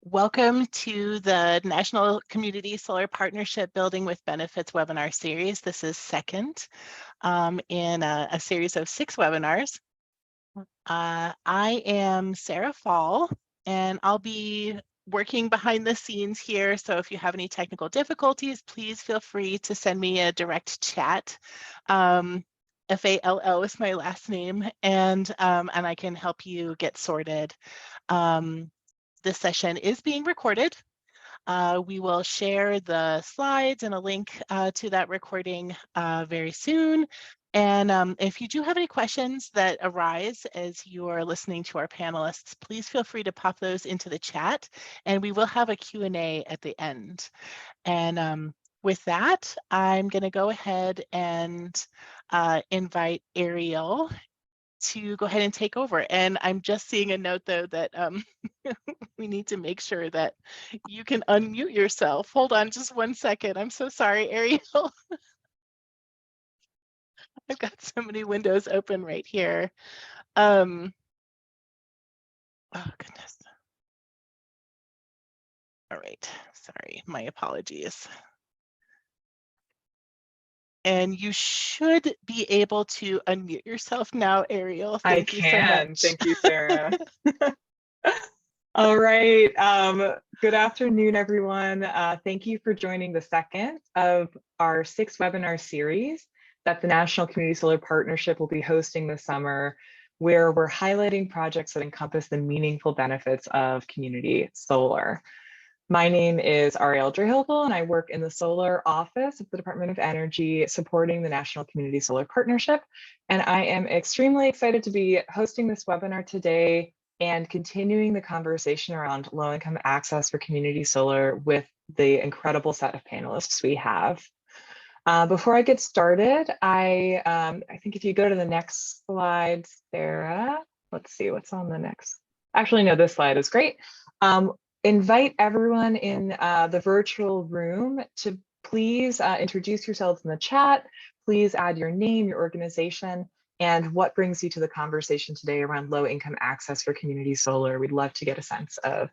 Welcome to the National Community Solar Partnership Building with Benefits webinar series. This is second in a series of 6 webinars. I am Sarah Fall, and I'll be working behind the scenes here. So if you have any technical difficulties, please feel free to send me a direct chat. F-A-L-L is my last name, and I can help you get sorted. This session is being recorded. We will share the slides and a link to that recording very soon. And if you do have any questions that arise as you are listening to our panelists, please feel free to pop those into the chat, and we will have a Q&A at the end. And with that, I'm going to go ahead and invite Ariel to go ahead and take over. And I'm just seeing a note though that we need to make sure that you can unmute yourself. Hold on just one second. I'm so sorry, Ariel. I've got so many windows open right here. Oh goodness. All right, sorry, my apologies. And you should be able to unmute yourself now, Ariel. Thank you so much. Thank you, Sarah. All right. Good afternoon, everyone. Thank you for joining the second of our 6 webinar series that the National Community Solar Partnership will be hosting this summer, where we're highlighting projects that encompass the meaningful benefits of community solar. My name is Ariel Drehilkel, and I work in the solar office of the Department of Energy, supporting the National Community Solar Partnership. And I am extremely excited to be hosting this webinar today and continuing the conversation around low-income access for community solar with the incredible set of panelists we have. Before I get started, I think if you go to the next slide, Sarah, let's see what's on the next. Actually, no, this slide is great. Invite everyone in the virtual room to please introduce yourselves in the chat. Please add your name, your organization, and what brings you to the conversation today around low-income access for community solar. We'd love to get a sense of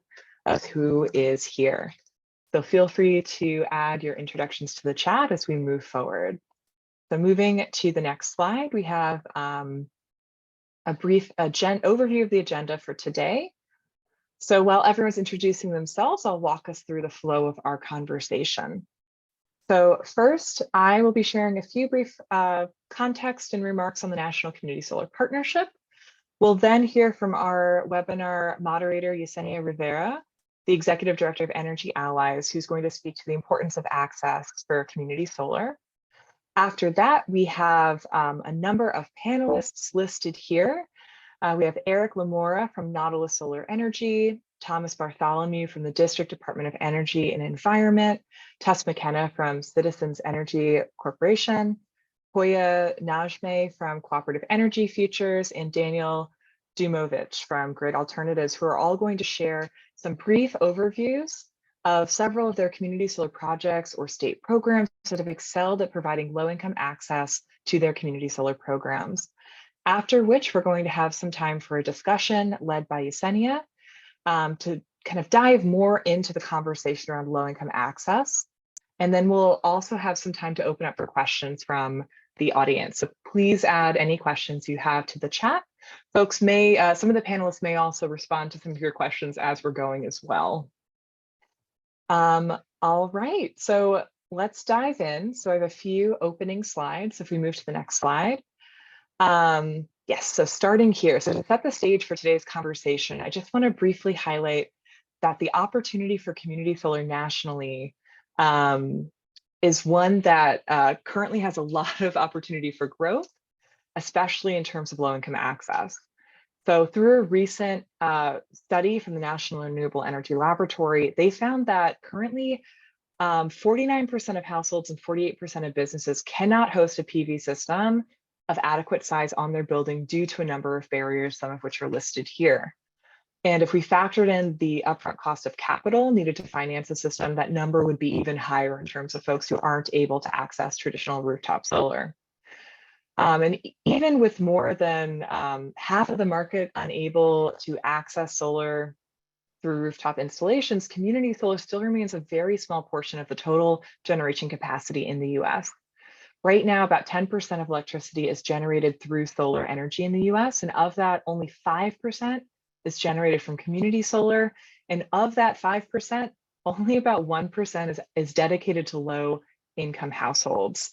who is here. So feel free to add your introductions to the chat as we move forward. So moving to the next slide, we have a brief overview of the agenda for today. So while everyone's introducing themselves, I'll walk us through the flow of our conversation. So first, I will be sharing a few brief context and remarks on the National Community Solar Partnership. We'll then hear from our webinar moderator, Yesenia Rivera, the Executive Director of Energy Allies, who's going to speak to the importance of access for community solar. After that, we have a number of panelists listed here. We have Eric Lamora from Nautilus Solar Energy, Thomas Bartholomew from the District Department of Energy and Environment, Tess McKenna from Citizens Energy Corporation, Hoya Najme from Cooperative Energy Futures, and Daniel Dumovich from Grid Alternatives, who are all going to share some brief overviews of several of their community solar projects or state programs that have excelled at providing low-income access to their community solar programs. After which, we're going to have some time for a discussion led by Yesenia to kind of dive more into the conversation around low-income access. And then we'll also have some time to open up for questions from the audience. So please add any questions you have to the chat. Folks may, some of the panelists may also respond to some of your questions as we're going as well. All right, so let's dive in. So I have a few opening slides. If we move to the next slide. Yes, so starting here, so to set the stage for today's conversation, I just want to briefly highlight that the opportunity for community solar nationally is one that currently has a lot of opportunity for growth, especially in terms of low-income access. So through a recent study from the National Renewable Energy Laboratory, they found that currently 49% of households and 48% of businesses cannot host a PV system of adequate size on their building due to a number of barriers, some of which are listed here. And if we factored in the upfront cost of capital needed to finance a system, that number would be even higher in terms of folks who aren't able to access traditional rooftop solar. And even with more than half of the market unable to access solar through rooftop installations, community solar still remains a very small portion of the total generation capacity in the US. Right now, about 10% of electricity is generated through solar energy in the US, and of that, only 5% is generated from community solar. And of that 5%, only about 1% is dedicated to low income households.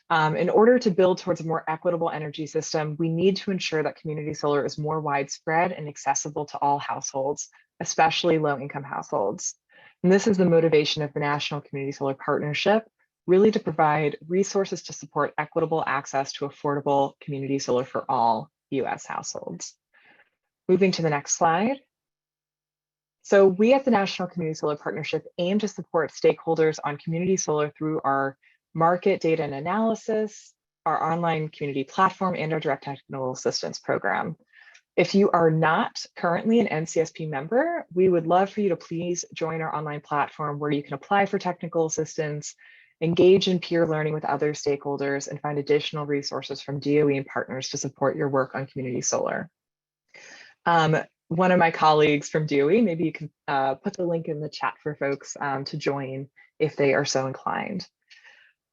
In order to build towards a more equitable energy system, we need to ensure that community solar is more widespread and accessible to all households, especially low-income households. And this is the motivation of the National Community Solar Partnership, really to provide resources to support equitable access to affordable community solar for all US households. Moving to the next slide. So we at the National Community Solar Partnership aim to support stakeholders on community solar through our market data and analysis, our online community platform, and our direct technical assistance program. If you are not currently an NCSP member, we would love for you to please join our online platform where you can apply for technical assistance, engage in peer learning with other stakeholders, and find additional resources from DOE and partners to support your work on community solar. One of my colleagues from DOE, maybe you can put the link in the chat for folks to join if they are so inclined.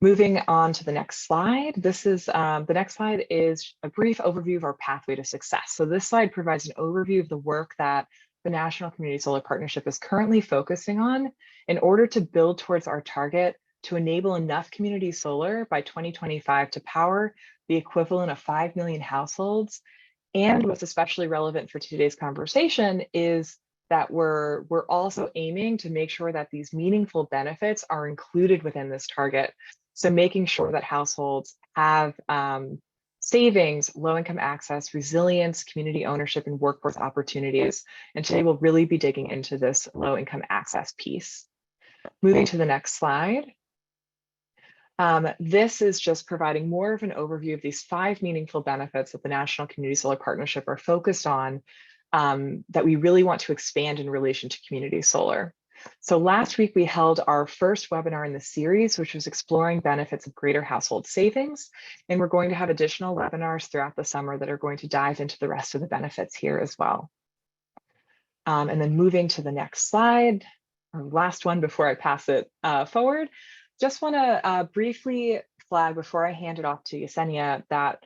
Moving on to the next slide. The next slide is a brief overview of our pathway to success. So this slide provides an overview of the work that the National Community Solar Partnership is currently focusing on in order to build towards our target to enable enough community solar by 2025 to power the equivalent of 5 million households. And what's especially relevant for today's conversation is that we're also aiming to make sure that these meaningful benefits are included within this target. So making sure that households have savings, low-income access, resilience, community ownership, and workforce opportunities. And today we'll really be digging into this low-income access piece. Moving to the next slide. This is just providing more of an overview of these 5 meaningful benefits that the National Community Solar Partnership are focused on that we really want to expand in relation to community solar. So last week we held our first webinar in the series, which was exploring benefits of greater household savings. And we're going to have additional webinars throughout the summer that are going to dive into the rest of the benefits here as well. And then moving to the next slide, or last one before I pass it forward. Just want to briefly flag before I hand it off to Yesenia that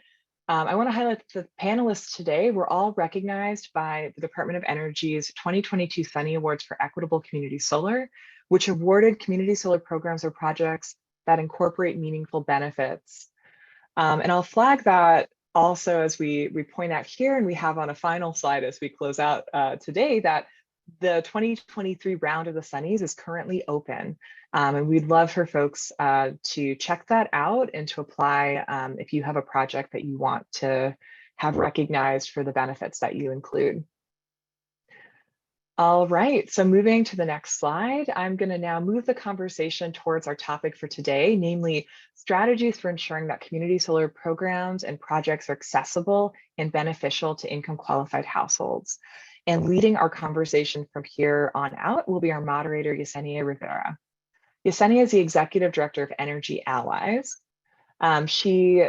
I want to highlight that the panelists today were all recognized by the Department of Energy's 2022 Sunny Awards for Equitable Community Solar, which awarded community solar programs or projects that incorporate meaningful benefits. And I'll flag that also as we point out here, and we have on a final slide as we close out today, that the 2023 round of the Sunnies is currently open. And we'd love for folks to check that out and to apply if you have a project that you want to have recognized for the benefits that you include. All right, so moving to the next slide, I'm going to now move the conversation towards our topic for today, namely strategies for ensuring that community solar programs and projects are accessible and beneficial to income qualified households. And leading our conversation from here on out will be our moderator, Yesenia Rivera. Yesenia is the Executive Director of Energy Allies. She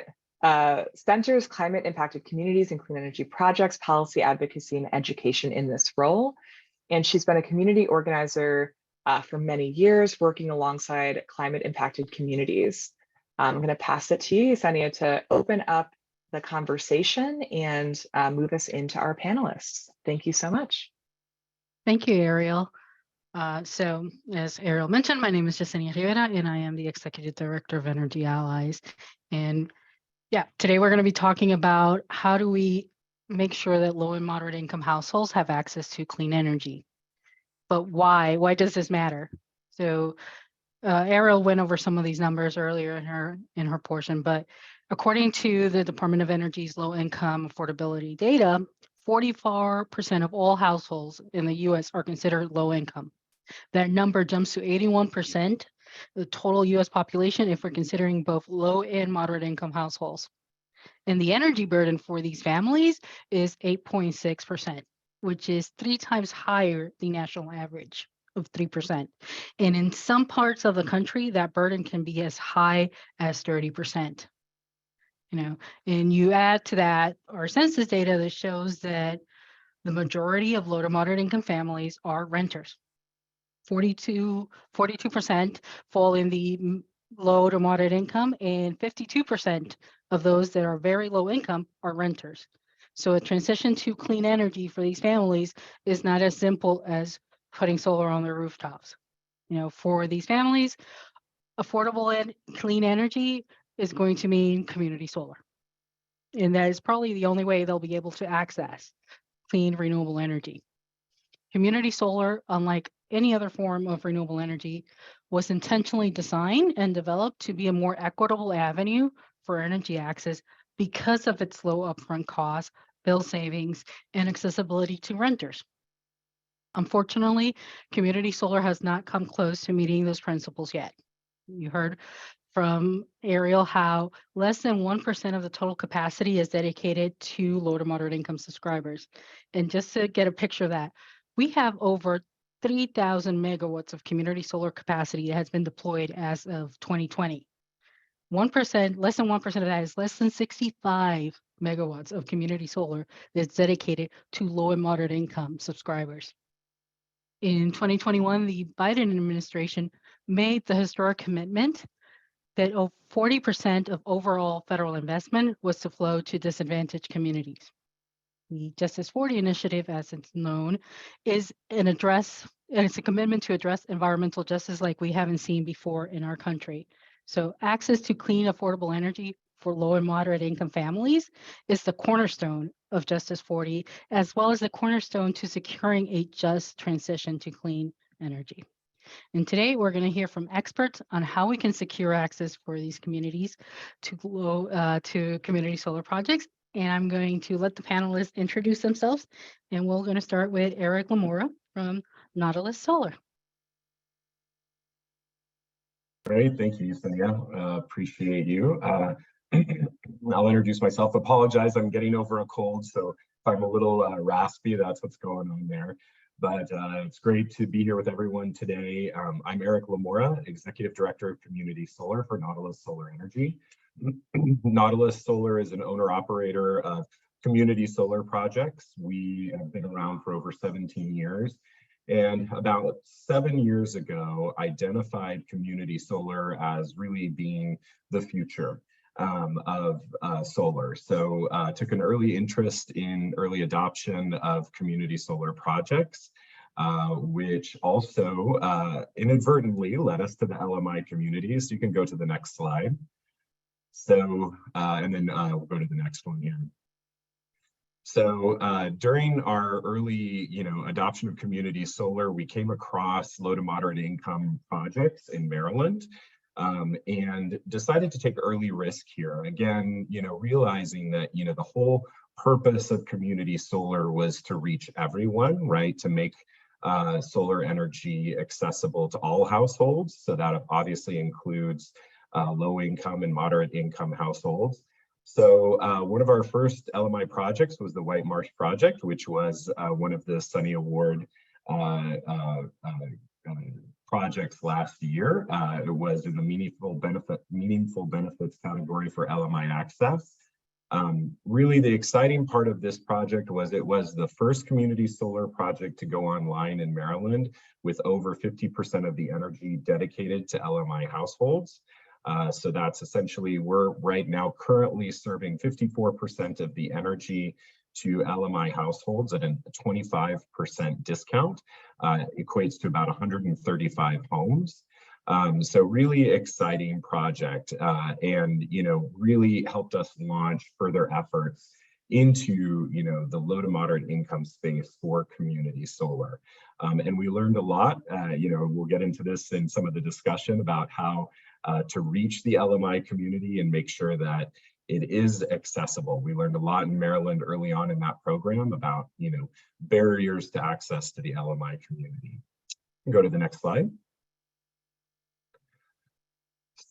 centers climate impacted communities and clean energy projects, policy advocacy, and education in this role. And she's been a community organizer for many years, working alongside climate impacted communities. I'm going to pass it to you, Yesenia, to open up the conversation and move us into our panelists. Thank you so much. Thank you, Ariel. So as Ariel mentioned, my name is Yesenia Rivera, and I am the Executive Director of Energy Allies. And yeah, today we're going to be talking about how do we make sure that low and moderate income households have access to clean energy. But why? Why does this matter? So Ariel went over some of these numbers earlier in her portion, but according to the Department of Energy's low income affordability data, 44% of all households in the US are considered low income. That number jumps to 81%, the total US population, if we're considering both low and moderate income households. And the energy burden for these families is 8.6%, which is 3 times higher than the national average of 3%. And in some parts of the country, that burden can be as high as 30%. You know, and you add to that our census data that shows that the majority of low to moderate income families are renters. 42% fall in the low to moderate income, and 52% of those that are very low income are renters. So a transition to clean energy for these families is not as simple as putting solar on their rooftops. For these families, affordable and clean energy is going to mean community solar. And that is probably the only way they'll be able to access clean renewable energy. Community solar, unlike any other form of renewable energy, was intentionally designed and developed to be a more equitable avenue for energy access because of its low upfront cost, bill savings, and accessibility to renters. Unfortunately, community solar has not come close to meeting those principles yet. You heard from Ariel how less than 1% of the total capacity is dedicated to low to moderate income subscribers. And just to get a picture of that, we have over 3,000 megawatts of community solar capacity that has been deployed as of 2020. 1%, less than 1% of that is less than 65 megawatts of community solar that's dedicated to low and moderate income subscribers. In 2021, the Biden administration made the historic commitment that 40% of overall federal investment was to flow to disadvantaged communities. The Justice 40 initiative, as it's known, is it's a commitment to address environmental justice like we haven't seen before in our country. So access to clean, affordable energy for low and moderate income families is the cornerstone of Justice 40, as well as the cornerstone to securing a just transition to clean energy. And today we're going to hear from experts on how we can secure access for these communities to community solar projects. And I'm going to let the panelists introduce themselves. And we're going to start with Eric Lamora from Nautilus Solar. Great, thank you, Yesenia. Appreciate you. I'll introduce myself. Apologize, I'm getting over a cold, so if I'm a little raspy, that's what's going on there. But it's great to be here with everyone today. I'm Eric Lamora, Executive Director of Community Solar for Nautilus Solar Energy. Nautilus Solar is an owner-operator of community solar projects. We have been around for over 17 years. And about 7 years ago, identified community solar as really being the future of solar. So took an early interest in early adoption of community solar projects, which also inadvertently led us to the LMI communities. You can go to the next slide. So, and then we'll go to the next one here. So during our early, adoption of community solar, we came across low to moderate income projects in Maryland and decided to take early risk here. Again, realizing that, the whole purpose of community solar was to reach everyone, right? To make solar energy accessible to all households. So that obviously includes low income and moderate income households. So one of our first LMI projects was the White Marsh project, which was one of the Sunny Award projects last year. It was in the meaningful benefits category for LMI Access. Really, the exciting part of this project was it was the first community solar project to go online in Maryland with over 50% of the energy dedicated to LMI households. So that's essentially, we're right now currently serving 54% of the energy to LMI households at a 25% discount, equates to about 135 homes. So really exciting project and, really helped us launch further efforts into, the low to moderate income space for community solar. And we learned a lot, we'll get into this in some of the discussion about how to reach the LMI community and make sure that it is accessible. We learned a lot in Maryland early on in that program about, barriers to access to the LMI community. Go to the next slide.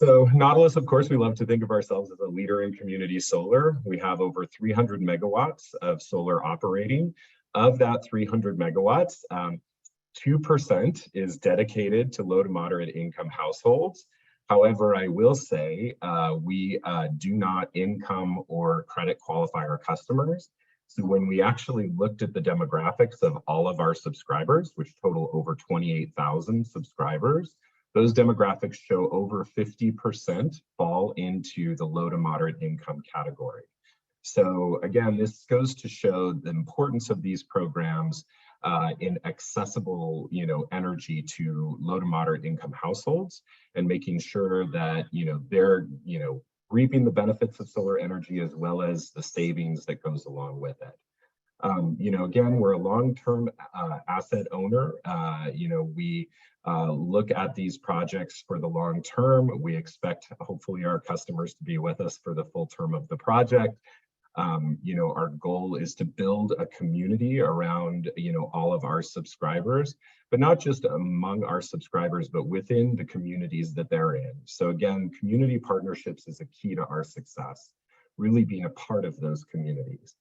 So Nautilus, of course, we love to think of ourselves as a leader in community solar. We have over 300 megawatts of solar operating. Of that 300 megawatts, 2% is dedicated to low to moderate income households. However, I will say we do not income or credit qualify our customers. So when we actually looked at the demographics of all of our subscribers, which total over 28,000 subscribers, those demographics show over 50% fall into the low to moderate income category. So again, this goes to show the importance of these programs in accessible, energy to low to moderate income households, and making sure that, they're, reaping the benefits of solar energy as well as the savings that goes along with it. Again, we're a long-term asset owner. We look at these projects for the long term. We expect, hopefully, our customers to be with us for the full term of the project. Our goal is to build a community around, all of our subscribers, but not just among our subscribers, but within the communities that they're in. So again, community partnerships is a key to our success, really being a part of those communities.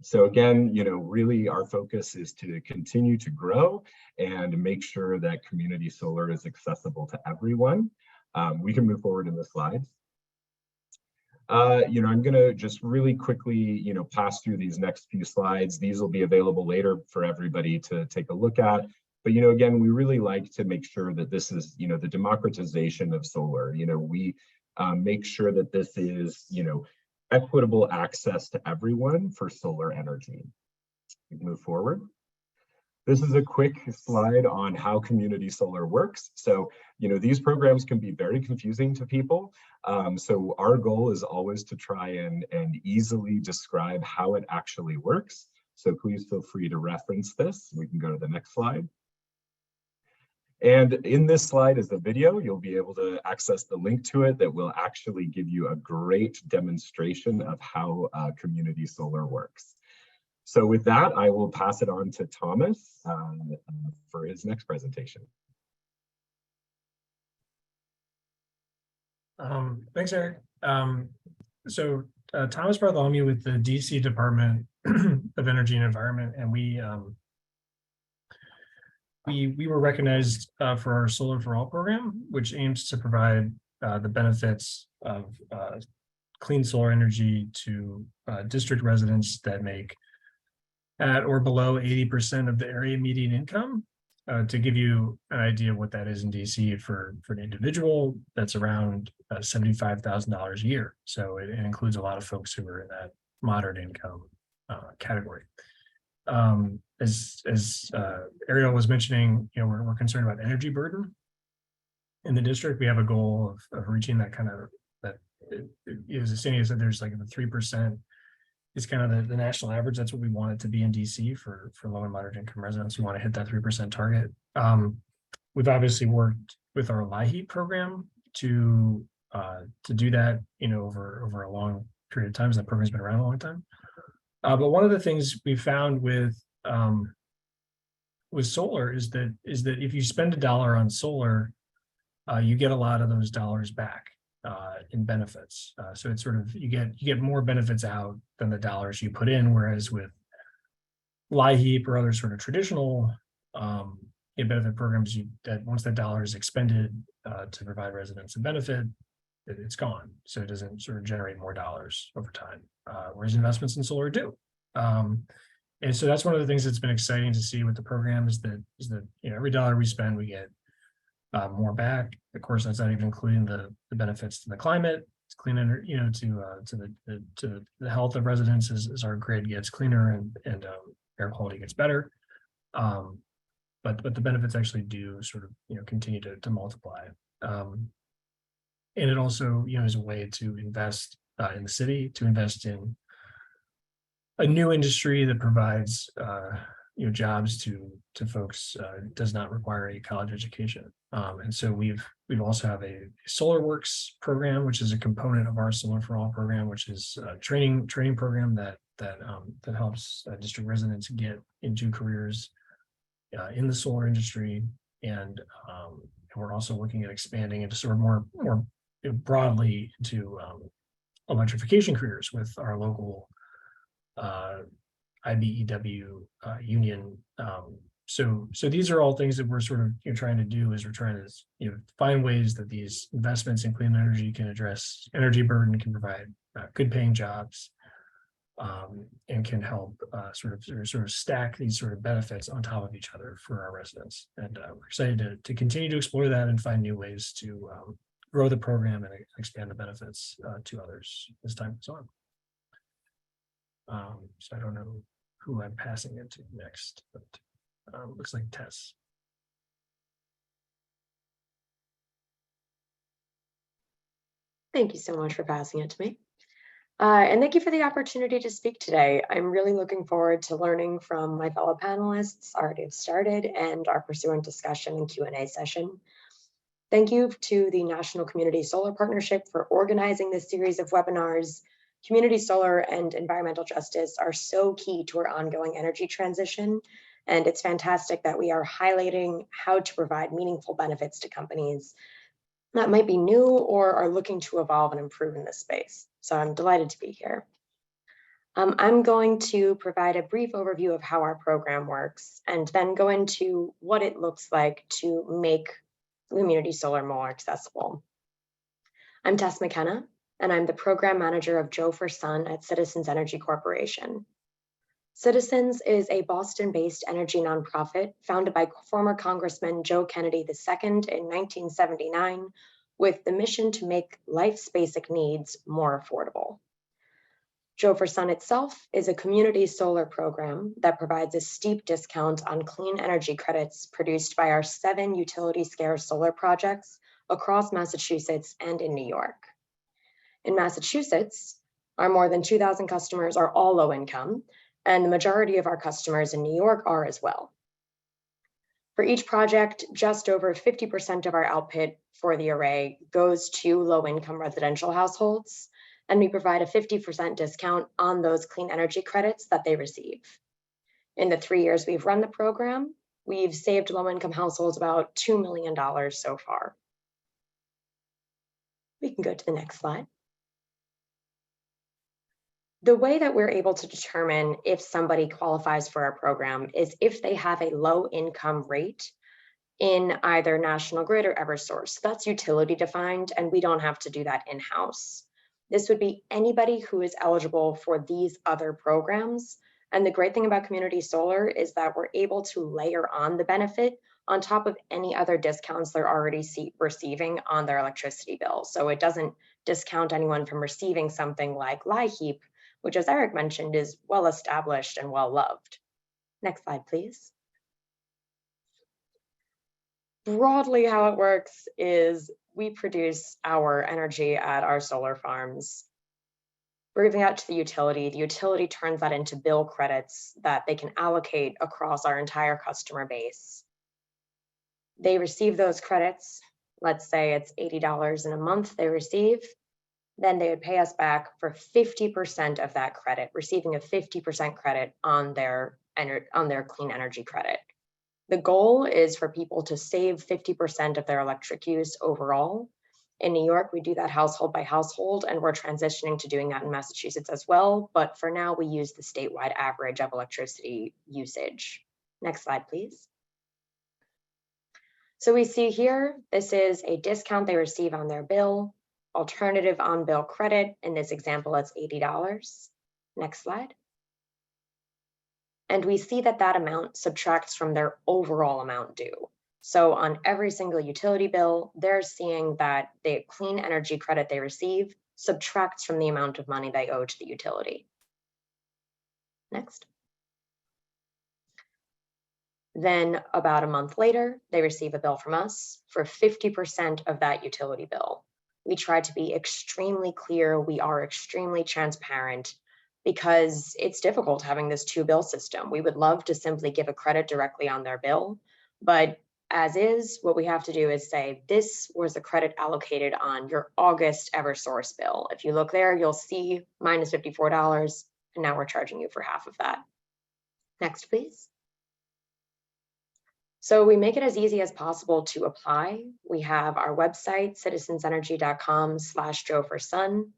So again, really our focus is to continue to grow and make sure that community solar is accessible to everyone. We can move forward in the slides. I'm going to just really quickly, pass through these next few slides. These will be available later for everybody to take a look at. But, again, we really like to make sure that this is, the democratization of solar. We make sure that this is, equitable access to everyone for solar energy. Move forward. This is a quick slide on how community solar works. So, these programs can be very confusing to people. So our goal is always to try and easily describe how it actually works. So please feel free to reference this. We can go to the next slide. And in this slide is the video. You'll be able to access the link to it that will actually give you a great demonstration of how community solar works. So with that, I will pass it on to Thomas for his next presentation. Thanks, Eric. Thomas Bartholomew with the DC Department of Energy and Environment, and we were recognized for our Solar for All program, which aims to provide the benefits of clean solar energy to district residents that make at or below 80% of the area median income. To give you an idea of what that is in DC, for an individual, that's around $75,000 a year. So it includes a lot of folks who are in that moderate income category. As Ariel was mentioning, we're concerned about energy burden in the district. We have a goal of reaching that kind of, as Cindy said, there's like the 3% is kind of the national average. That's what we want it to be in DC for low and moderate income residents. We want to hit that 3% target. We've obviously worked with our LIHEAP program to do that, over a long period of time. That program's been around a long time. But one of the things we found with solar is that if you spend $1 on solar, you get a lot of those dollars back in benefits. So it's sort of, you get more benefits out than the dollars you put in, whereas with LIHEAP or other sort of traditional benefit programs, that once that dollar is expended to provide residents a benefit, it's gone. So it doesn't sort of generate more dollars over time, whereas investments in solar do. And so that's one of the things that's been exciting to see with the program is that every dollar we spend, we get more back. Of course, that's not even including the benefits to the climate, it's clean energy, to the health of residents as our grid gets cleaner and air quality gets better. But the benefits actually do sort of continue to multiply. And it also is a way to invest in the city, to invest in a new industry that provides jobs to folks, does not require a college education. And so we've also have a SolarWorks program, which is a component of our Solar for All program, which is a training program that helps district residents get into careers in the solar industry. And we're also looking at expanding into sort of more broadly into electrification careers with our local IBEW union. So these are all things that we're sort of trying to do, is we're trying to find ways that these investments in clean energy can address energy burden, can provide good paying jobs, and can help sort of stack these sort of benefits on top of each other for our residents. And we're excited to continue to explore that and find new ways to grow the program and expand the benefits to others as time goes on. So I don't know who I'm passing it to next, but looks like Tess. Thank you so much for passing it to me. And thank you for the opportunity to speak today. I'm really looking forward to learning from my fellow panelists already have started and our pursuant discussion and Q&A session. Thank you to the National Community Solar Partnership for organizing this series of webinars. Community solar and environmental justice are so key to our ongoing energy transition, and it's fantastic that we are highlighting how to provide meaningful benefits to companies that might be new or are looking to evolve and improve in this space. So I'm delighted to be here. I'm going to provide a brief overview of how our program works and then go into what it looks like to make community solar more accessible. I'm Tess McKenna, and I'm the program manager of Joe for Sun at Citizens Energy Corporation. Citizens is a Boston-based energy nonprofit founded by former Congressman Joe Kennedy II in 1979 with the mission to make life's basic needs more affordable. Joe for Sun itself is a community solar program that provides a steep discount on clean energy credits produced by our 7 utility-scale solar projects across Massachusetts and in New York. In Massachusetts, our more than 2,000 customers are all low income, and the majority of our customers in New York are as well. For each project, just over 50% of our output for the array goes to low-income residential households, and we provide a 50% discount on those clean energy credits that they receive. In the 3 years we've run the program, we've saved low-income households about $2 million so far. We can go to the next slide. The way that we're able to determine if somebody qualifies for our program is if they have a low income rate in either National Grid or Eversource. That's utility defined, and we don't have to do that in-house. This would be anybody who is eligible for these other programs. And the great thing about community solar is that we're able to layer on the benefit on top of any other discounts they're already receiving on their electricity bill. So it doesn't discount anyone from receiving something like LIHEAP, which, as Eric mentioned, is well established and well loved. Next slide, please. Broadly, how it works is we produce our energy at our solar farms. We're giving out to the utility turns that into bill credits that they can allocate across our entire customer base. They receive those credits, let's say it's $80 in a month they receive, then they would pay us back for 50% of that credit, receiving a 50% credit on their clean energy credit. The goal is for people to save 50% of their electric use overall. In New York, we do that household by household, and we're transitioning to doing that in Massachusetts as well. But for now, we use the statewide average of electricity usage. Next slide, please. So we see here, this is a discount they receive on their bill. Alternative on-bill credit, in this example, it's $80. Next slide. And we see that that amount subtracts from their overall amount due. So on every single utility bill, they're seeing that the clean energy credit they receive subtracts from the amount of money they owe to the utility. Next. Then about a month later, they receive a bill from us for 50% of that utility bill. We try to be extremely clear. We are extremely transparent because it's difficult having this two-bill system. We would love to simply give a credit directly on their bill, but as is, what we have to do is say, this was the credit allocated on your August Eversource bill. If you look there, you'll see minus $54, and now we're charging you for half of that. Next, please. So we make it as easy as possible to apply. We have our website, citizensenergy.com/Joe4Sun.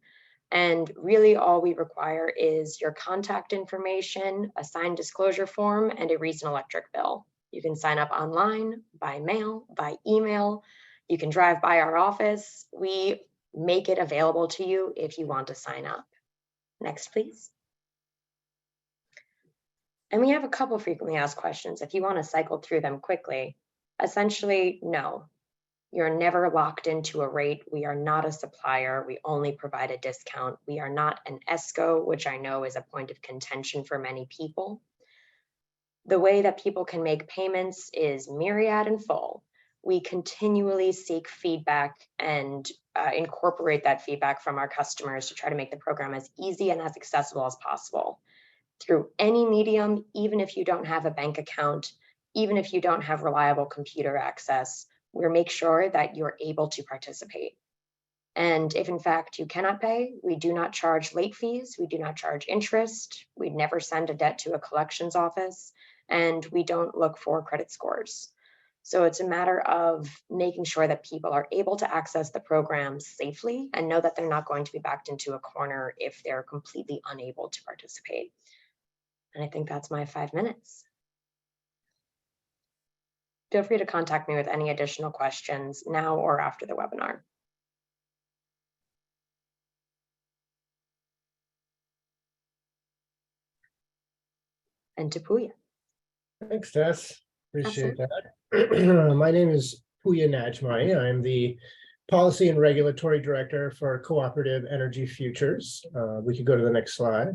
And really all we require is your contact information, a signed disclosure form, and a recent electric bill. You can sign up online, by mail, by email. You can drive by our office. We make it available to you if you want to sign up. Next, please. And we have a couple frequently asked questions. If you want to cycle through them quickly, essentially, no. You're never locked into a rate. We are not a supplier. We only provide a discount. We are not an ESCO, which I know is a point of contention for many people. The way that people can make payments is myriad and full. We continually seek feedback and incorporate that feedback from our customers to try to make the program as easy and as accessible as possible. Through any medium, even if you don't have a bank account, even if you don't have reliable computer access, we'll make sure that you're able to participate. And if in fact you cannot pay, we do not charge late fees, we do not charge interest, we never send a debt to a collections office, and we don't look for credit scores. So it's a matter of making sure that people are able to access the program safely and know that they're not going to be backed into a corner if they're completely unable to participate. And I think that's my 5 minutes. Feel free to contact me with any additional questions now or after the webinar. And to Puya. Thanks, Tess. Appreciate that. My name is Puya Najmai. I'm the Policy and Regulatory Director for Cooperative Energy Futures. We could go to the next slide.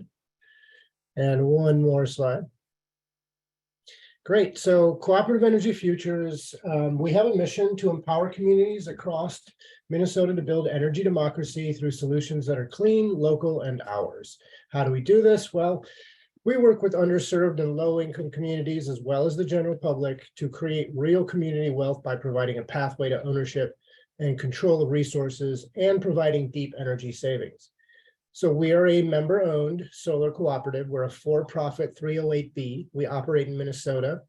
And one more slide. Great. So Cooperative Energy Futures, we have a mission to empower communities across Minnesota to build energy democracy through solutions that are clean, local, and ours. How do we do this? Well, we work with underserved and low-income communities as well as the general public to create real community wealth by providing a pathway to ownership and control of resources and providing deep energy savings. So we are a member-owned solar cooperative. We're a for-profit 308B. We operate in Minnesota.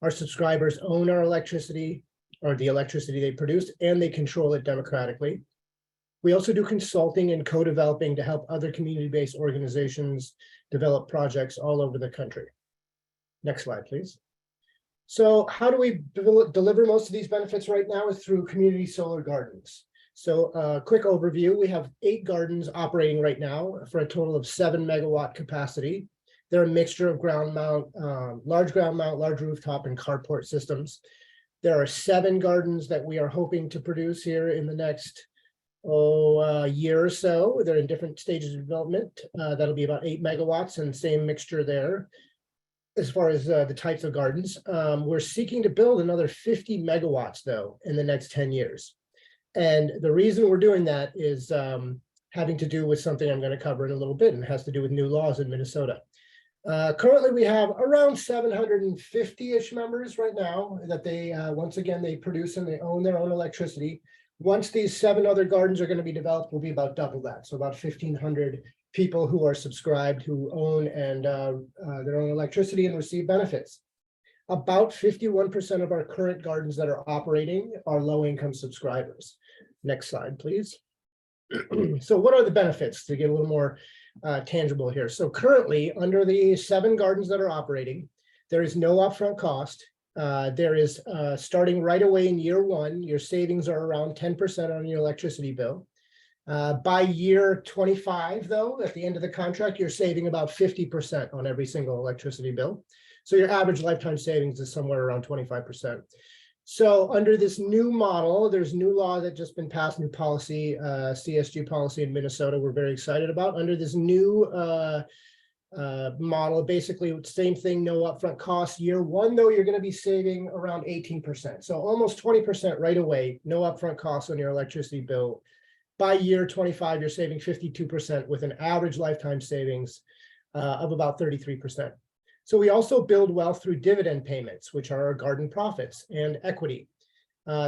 Our subscribers own our electricity, or the electricity they produce, and they control it democratically. We also do consulting and co-developing to help other community-based organizations develop projects all over the country. Next slide, please. So how do we deliver most of these benefits right now is through community solar gardens. So quick overview, we have 8 gardens operating right now for a total of 7 megawatt capacity. They're a mixture of ground mount, large rooftop, and carport systems. There are 7 gardens that we are hoping to produce here in the next year or so. They're in different stages of development. That'll be about 8 megawatts and same mixture there. As far as the types of gardens, we're seeking to build another 50 megawatts though in the next 10 years. And the reason we're doing that is having to do with something I'm going to cover in a little bit, and it has to do with new laws in Minnesota. Currently, we have around 750-ish members right now that they, once again, they produce and they own their own electricity. Once these 7 other gardens are going to be developed, will be about double that. So about 1,500 people who are subscribed, who own and their own electricity and receive benefits. About 51% of our current gardens that are operating are low-income subscribers. Next slide, please. So what are the benefits to get a little more tangible here? So currently, under the 7 gardens that are operating, there is no upfront cost. There is starting right away in year 1, your savings are around 10% on your electricity bill. By year 25, though, at the end of the contract, you're saving about 50% on every single electricity bill. So your average lifetime savings is somewhere around 25%. So under this new model, there's new law that just been passed, new policy, CSG policy in Minnesota, we're very excited about. Under this new model, basically same thing, no upfront costs. Year 1, though, you're going to be saving around 18%. So almost 20% right away, no upfront costs on your electricity bill. By year 25, you're saving 52% with an average lifetime savings of about 33%. So we also build wealth through dividend payments, which are our garden profits, and equity.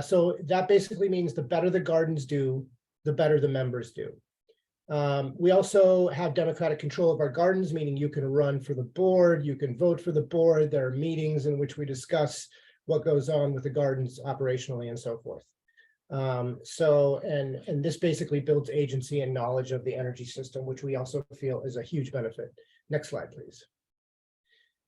So that basically means the better the gardens do, the better the members do. We also have democratic control of our gardens, meaning you can run for the board, you can vote for the board. There are meetings in which we discuss what goes on with the gardens operationally and so forth. And this basically builds agency and knowledge of the energy system, which we also feel is a huge benefit. Next slide, please.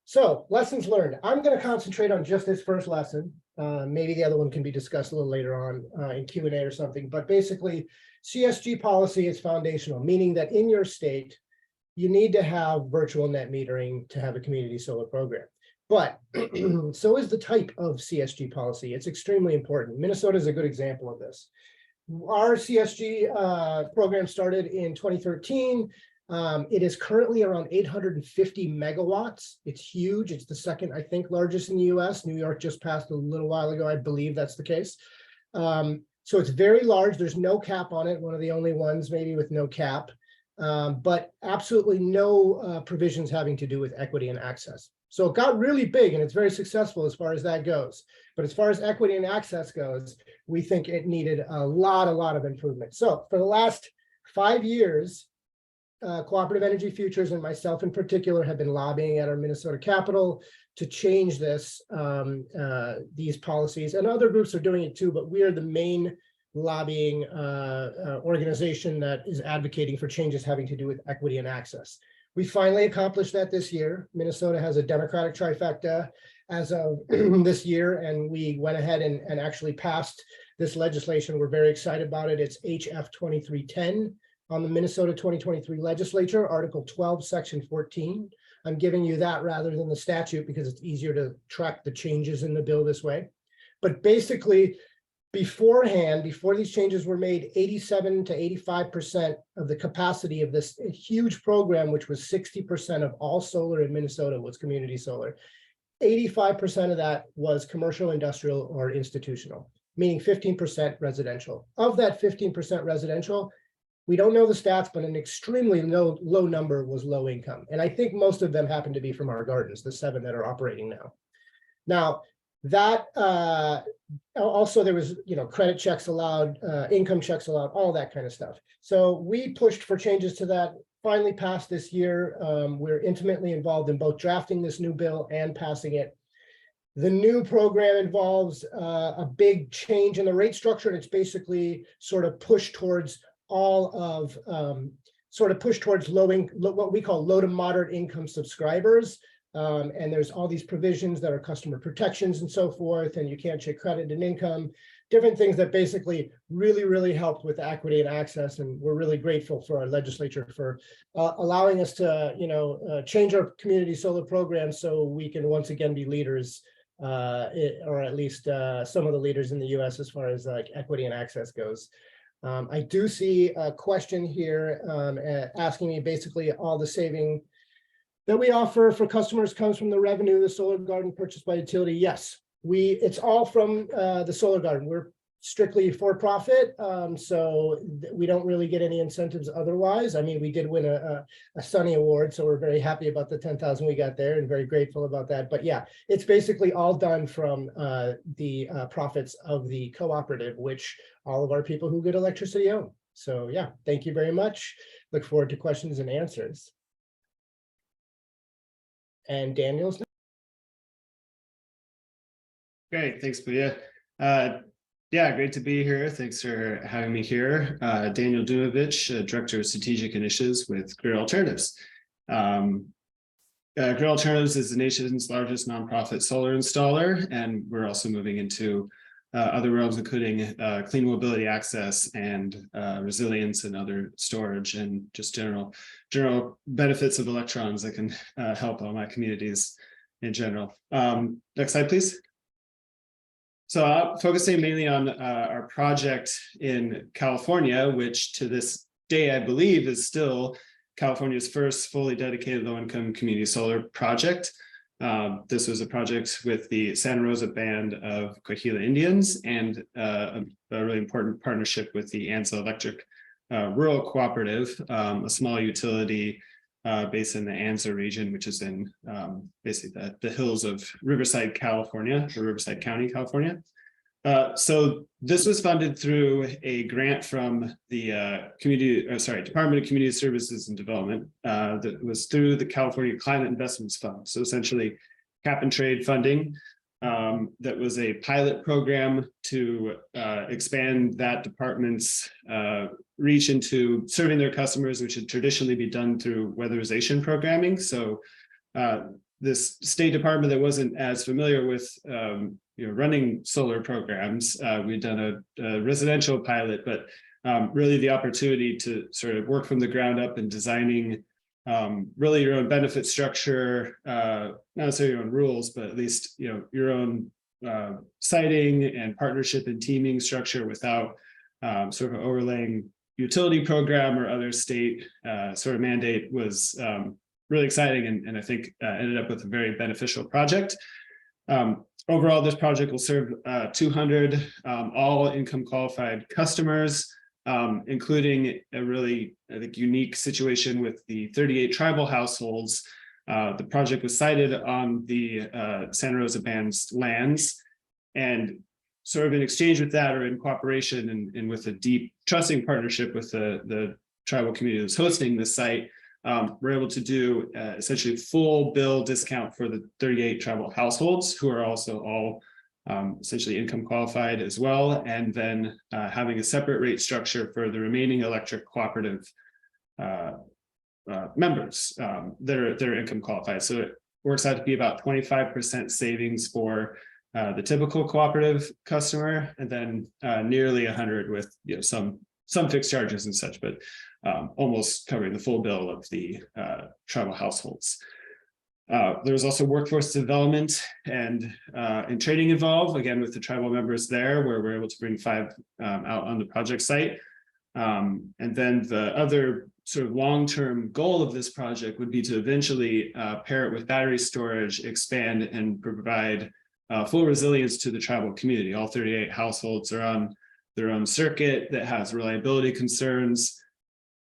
So lessons learned. I'm going to concentrate on just this first lesson. Maybe the other one can be discussed a little later on in Q&A or something. But basically, CSG policy is foundational, meaning that in your state, you need to have virtual net metering to have a community solar program. But so is the type of CSG policy. It's extremely important. Minnesota is a good example of this. Our CSG program started in 2013. It is currently around 850 megawatts. It's huge. It's the second, I think, largest in the US. New York just passed a little while ago. I believe that's the case. So it's very large. There's no cap on it. One of the only ones maybe with no cap, but absolutely no provisions having to do with equity and access. So it got really big and it's very successful as far as that goes. But as far as equity and access goes, we think it needed a lot of improvement. So for the last 5 years, Cooperative Energy Futures and myself in particular have been lobbying at our Minnesota Capitol to change this, these policies, and other groups are doing it too, but we are the main lobbying organization that is advocating for changes having to do with equity and access. We finally accomplished that this year. Minnesota has a Democratic trifecta as of this year, and we went ahead and actually passed this legislation. We're very excited about it. It's HF 2310 on the Minnesota 2023 legislature, Article 12, Section 14. I'm giving you that rather than the statute because it's easier to track the changes in the bill this way. But basically, beforehand, before these changes were made, 87 to 85% of the capacity of this huge program, which was 60% of all solar in Minnesota, was community solar. 85% of that was commercial, industrial, or institutional, meaning 15% residential. Of that 15% residential, we don't know the stats, but an extremely low number was low income. And I think most of them happen to be from our gardens, the 7 that are operating now. Now, that also there was, credit checks allowed, income checks allowed, all that kind of stuff. So we pushed for changes to that, finally passed this year. We're intimately involved in both drafting this new bill and passing it. The new program involves a big change in the rate structure, and it's basically sort of pushed towards all of what we call low to moderate income subscribers. And there's all these provisions that are customer protections and so forth, and you can't check credit and income, different things that basically really helped with equity and access. And we're really grateful for our legislature for allowing us to, change our community solar program so we can once again be leaders, or at least some of the leaders in the US as far as like equity and access goes. I do see a question here asking me basically all the saving that we offer for customers comes from the revenue, the solar garden purchased by utility. Yes, it's all from the solar garden. We're strictly for profit, so we don't really get any incentives otherwise. I mean, we did win a Sunny Award, so we're very happy about the 10,000 we got there and very grateful about that. But yeah, it's basically all done from the profits of the cooperative, which all of our people who get electricity own. So yeah, thank you very much. Look forward to questions and answers. And Daniel's. Great, thanks, Booyah. Yeah, great to be here. Thanks for having me here. Daniel Dumovich, Director of Strategic Initiatives with Grid Alternatives. Grid Alternatives is the nation's largest nonprofit solar installer, and we're also moving into other realms, including clean mobility access and resilience and other storage and just general benefits of electrons that can help all my communities in general. Next slide, please. So focusing mainly on our project in California, which to this day, I believe, is still California's first fully dedicated low-income community solar project. This was a project with the Santa Rosa Band of Coahuila Indians and a really important partnership with the Anza Electric Rural Cooperative, a small utility based in the Anza region, which is in basically the hills of Riverside, California, or Riverside County, California. So this was funded through a grant from the Department of Community Services and Development that was through the California Climate Investments Fund. So essentially cap and trade funding that was a pilot program to expand that department's reach into serving their customers, which would traditionally be done through weatherization programming. So this state department that wasn't as familiar with running solar programs, we'd done a residential pilot, but really the opportunity to sort of work from the ground up and designing really your own benefit structure, not necessarily your own rules, but at least your own siting and partnership and teaming structure without sort of overlaying utility program or other state sort of mandate was really exciting, and I think ended up with a very beneficial project. Overall, this project will serve 200 all income qualified customers, including a really, I think, unique situation with the 38 tribal households. The project was sited on the Santa Rosa Band's lands, and sort of in exchange with that, or in cooperation and with a deep trusting partnership with the tribal community that's hosting the site, we're able to do essentially full bill discount for the 38 tribal households, who are also all essentially income qualified as well, and then having a separate rate structure for the remaining electric cooperative members that are income qualified. So it works out to be about 25% savings for the typical cooperative customer, and then nearly 100 with some fixed charges and such, but almost covering the full bill of the tribal households. There's also workforce development and training involved, again, with the tribal members there, where we're able to bring 5 out on the project site. And then the other sort of long-term goal of this project would be to eventually pair it with battery storage, expand, and provide full resilience to the tribal community. All 38 households are on their own circuit that has reliability concerns.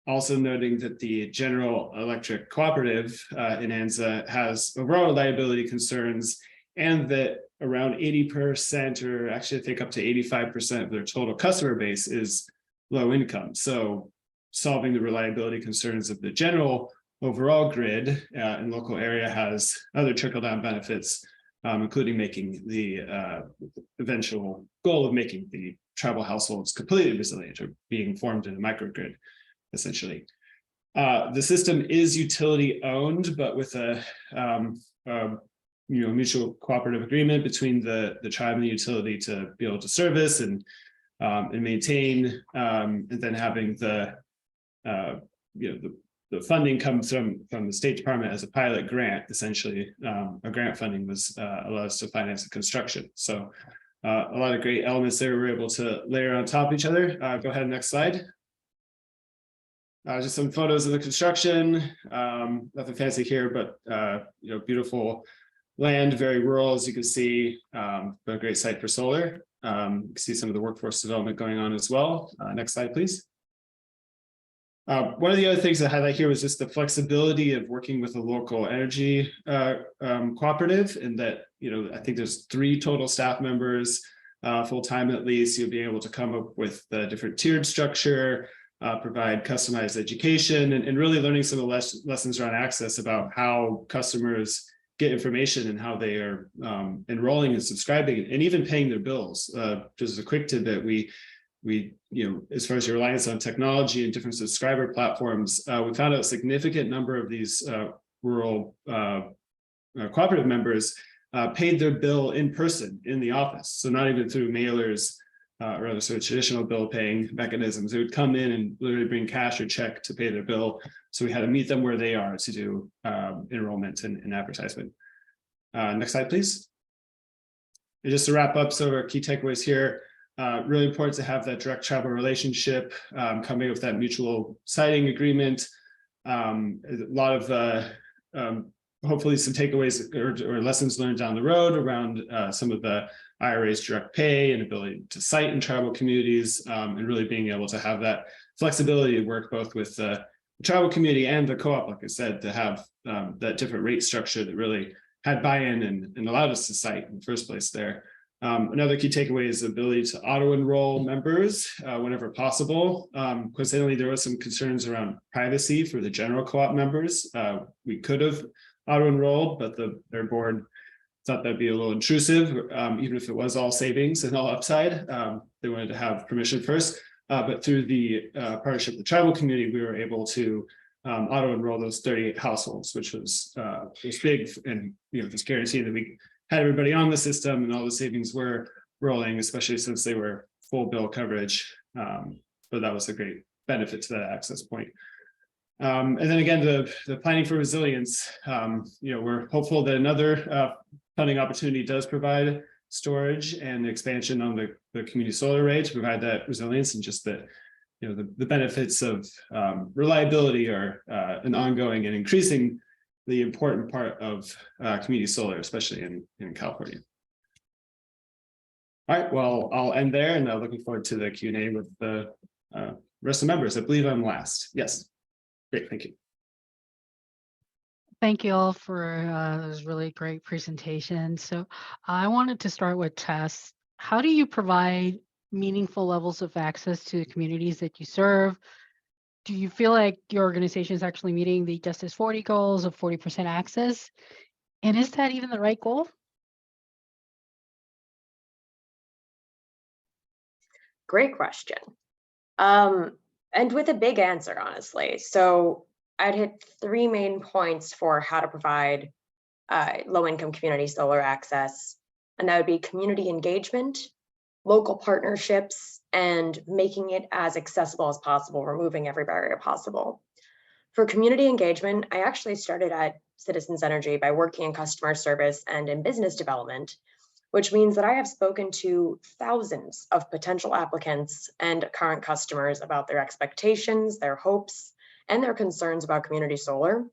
Also noting that the General Electric Cooperative in Anza has overall reliability concerns, and that around 80%, or actually I think up to 85% of their total customer base is low income. So solving the reliability concerns of the general overall grid and local area has other trickle-down benefits, including making the eventual goal of making the tribal households completely resilient, or being formed in a microgrid, essentially. The system is utility owned, but with a mutual cooperative agreement between the tribe and the utility to be able to service and maintain, and then having the funding comes from the State Department as a pilot grant. Essentially, a grant funding was allowed us to finance the construction. So a lot of great elements there we're able to layer on top of each other. Go ahead, next slide. Just some photos of the construction. Nothing fancy here, but beautiful land, very rural, as you can see, but a great site for solar. You can see some of the workforce development going on as well. Next slide, please. One of the other things to highlight here was just the flexibility of working with a local energy cooperative, and that, I think there's 3 total staff members, full-time at least. You'll be able to come up with the different tiered structure, provide customized education, and really learning some of the lessons around access about how customers get information and how they are enrolling and subscribing and even paying their bills. Just a quick tidbit, we as far as your reliance on technology and different subscriber platforms, we found out a significant number of these rural cooperative members paid their bill in person in the office. So not even through mailers or other sort of traditional bill paying mechanisms. They would come in and literally bring cash or check to pay their bill. So we had to meet them where they are to do enrollment and advertisement. Next slide, please. And just to wrap up some of our key takeaways here, really important to have that direct tribal relationship, coming with that mutual siting agreement. A lot of hopefully some takeaways or lessons learned down the road around some of the IRA's direct pay and ability to site in tribal communities, and really being able to have that flexibility to work both with the tribal community and the co-op, like I said, to have that different rate structure that really had buy-in and allowed us to site in the first place there. Another key takeaway is the ability to auto-enroll members whenever possible. Coincidentally, there was some concerns around privacy for the general co-op members. We could have auto-enrolled, but their board thought that'd be a little intrusive, even if it was all savings and all upside. They wanted to have permission first, but through the partnership with the tribal community, we were able to auto-enroll those 38 households, which was big, and just guaranteeing that we had everybody on the system and all the savings were rolling, especially since they were full bill coverage. But that was a great benefit to that access point. And then again, the planning for resilience, we're hopeful that another funding opportunity does provide storage and expansion on the community solar array to provide that resilience, and just that, the benefits of reliability are an ongoing and increasingly important part of community solar, especially in California. All right, well, I'll end there, and looking forward to the Q&A with the rest of the members. I believe I'm last. Yes. Great, thank you. Thank you all for those really great presentations. So I wanted to start with Tess. How do you provide meaningful levels of access to the communities that you serve? Do you feel like your organization is actually meeting the Justice 40 goals of 40% access? And is that even the right goal? Great question. And with a big answer, honestly. So I'd hit 3 main points for how to provide low-income community solar access, and that would be community engagement, local partnerships, and making it as accessible as possible, removing every barrier possible. For community engagement, I actually started at Citizens Energy by working in customer service and in business development, which means that I have spoken to thousands of potential applicants and current customers about their expectations, their hopes, and their concerns about community solar.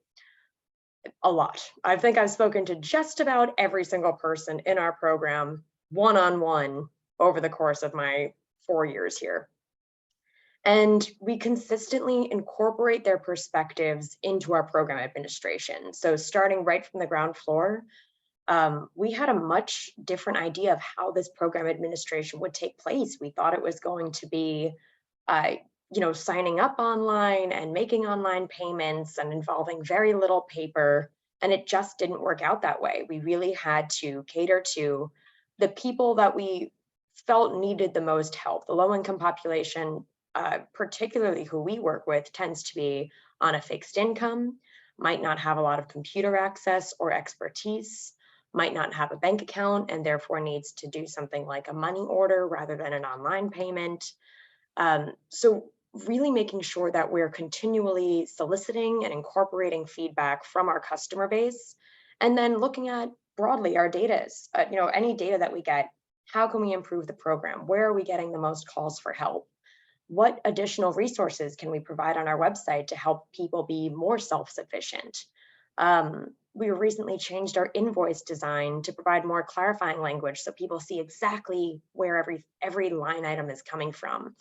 A lot. I think I've spoken to just about every single person in our program one-on-one over the course of my 4 years here. And we consistently incorporate their perspectives into our program administration. So starting right from the ground floor, we had a much different idea of how this program administration would take place. We thought it was going to be, signing up online and making online payments and involving very little paper. And it just didn't work out that way. We really had to cater to the people that we felt needed the most help. The low-income population, particularly who we work with, tends to be on a fixed income, might not have a lot of computer access or expertise, might not have a bank account, and therefore needs to do something like a money order rather than an online payment. So really making sure that we're continually soliciting and incorporating feedback from our customer base, and then looking at broadly our data, any data that we get, how can we improve the program? Where are we getting the most calls for help? What additional resources can we provide on our website to help people be more self-sufficient? We recently changed our invoice design to provide more clarifying language so people see exactly where every line item is coming from.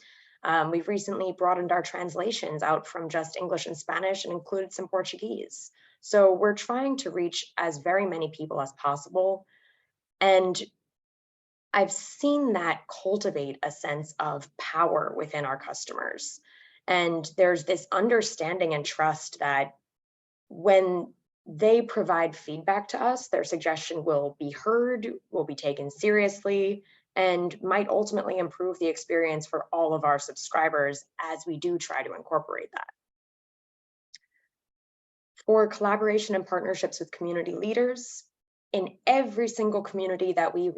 We've recently broadened our translations out from just English and Spanish and included some Portuguese. So we're trying to reach as very many people as possible. And I've seen that cultivate a sense of power within our customers. And there's this understanding and trust that when they provide feedback to us, their suggestion will be heard, will be taken seriously, and might ultimately improve the experience for all of our subscribers as we do try to incorporate that. For collaboration and partnerships with community leaders, in every single community that we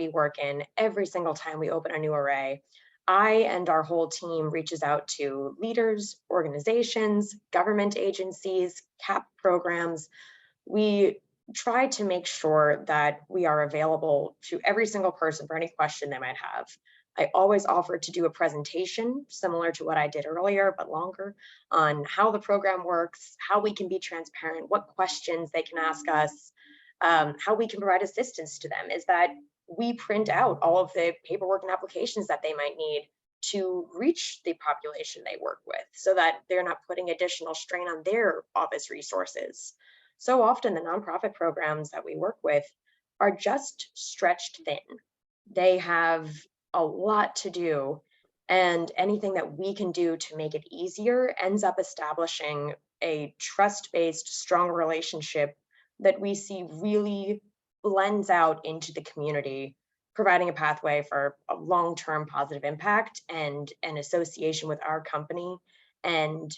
work in, every single time we open a new array, I and our whole team reaches out to leaders, organizations, government agencies, CAP programs. We try to make sure that we are available to every single person for any question they might have. I always offer to do a presentation similar to what I did earlier, but longer, on how the program works, how we can be transparent, what questions they can ask us, how we can provide assistance to them. Is that we print out all of the paperwork and applications that they might need to reach the population they work with, so that they're not putting additional strain on their office resources. So often the nonprofit programs that we work with are just stretched thin. They have a lot to do, and anything that we can do to make it easier ends up establishing a trust-based, strong relationship that we see really blends out into the community, providing a pathway for a long-term positive impact and an association with our company, and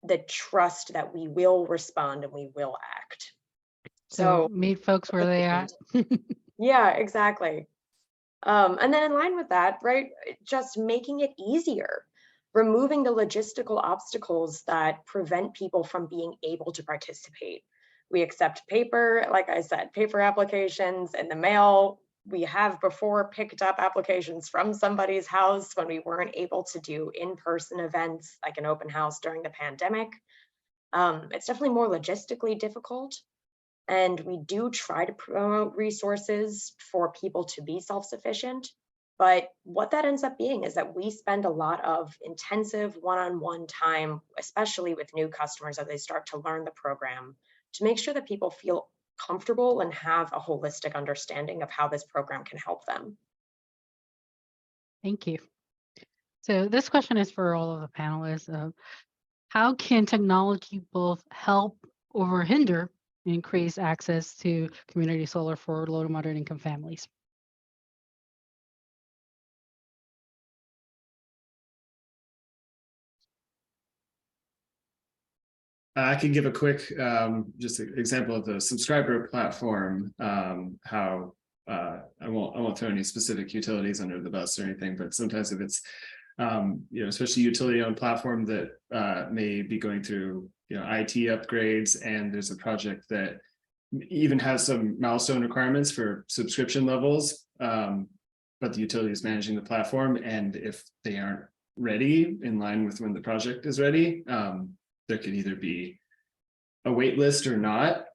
the trust that we will respond and we will act. So meet folks where they are. Yeah, exactly. And then in line with that, right, just making it easier. removing the logistical obstacles that prevent people from being able to participate. We accept paper, like I said, paper applications in the mail. We have before picked up applications from somebody's house when we weren't able to do in-person events like an open house during the pandemic. It's definitely more logistically difficult. And we do try to promote resources for people to be self-sufficient. But what that ends up being is that we spend a lot of intensive one-on-one time, especially with new customers as they start to learn the program, to make sure that people feel comfortable and have a holistic understanding of how this program can help them. Thank you. So this question is for all of the panelists. How can technology both help or hinder increase access to community solar for low to moderate income families? I can give a quick just an example of the subscriber platform, how I won't throw any specific utilities under the bus or anything, but sometimes if it's especially utility-owned platform that may be going through IT upgrades, and there's a project that even has some milestone requirements for subscription levels, but the utility is managing the platform, and if they aren't ready in line with when the project is ready, there could either be a wait list or not,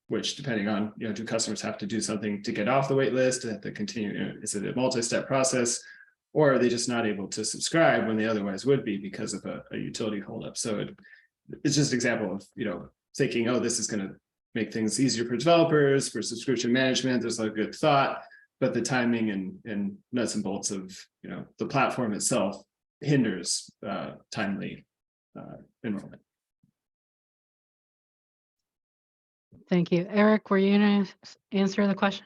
which depending on, do customers have to do something to get off the wait list? Do they have to continue? Is it a multi-step process? Or are they just not able to subscribe when they otherwise would be because of a utility holdup? So it's just an example of, thinking, oh, this is going to make things easier for developers, for subscription management. There's a good thought, but the timing and nuts and bolts of, the platform itself hinders timely enrollment. Thank you. Eric, were you going to answer the question?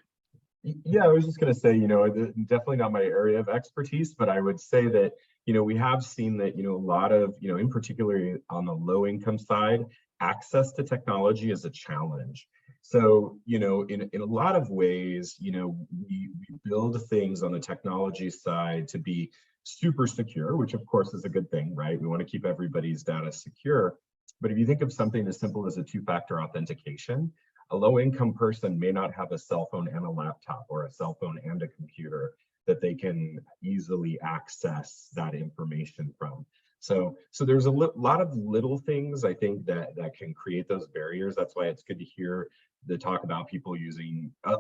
Yeah, I was just going to say, definitely not my area of expertise, but I would say that, we have seen that, a lot of, in particular on the low income side, access to technology is a challenge. So, in a lot of ways, we build things on the technology side to be super secure, which of course is a good thing, right? We want to keep everybody's data secure. But if you think of something as simple as a two-factor authentication, a low-income person may not have a cell phone and a laptop, or a cell phone and a computer that they can easily access that information from. So there's a lot of little things, I think, that can create those barriers. That's why it's good to hear the talk about people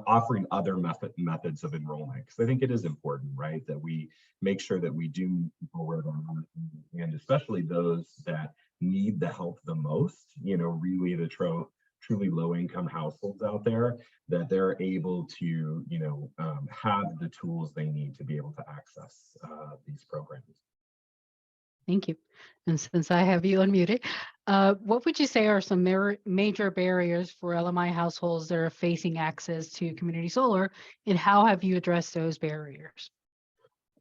offering other methods of enrollment, because I think it is important, right, that we make sure that we do move forward on, and especially those that need the help the most, really the truly low-income households out there, that they're able to, have the tools they need to be able to access these programs. Thank you. And since I have you unmuted, what would you say are some major barriers for LMI households that are facing access to community solar, and how have you addressed those barriers?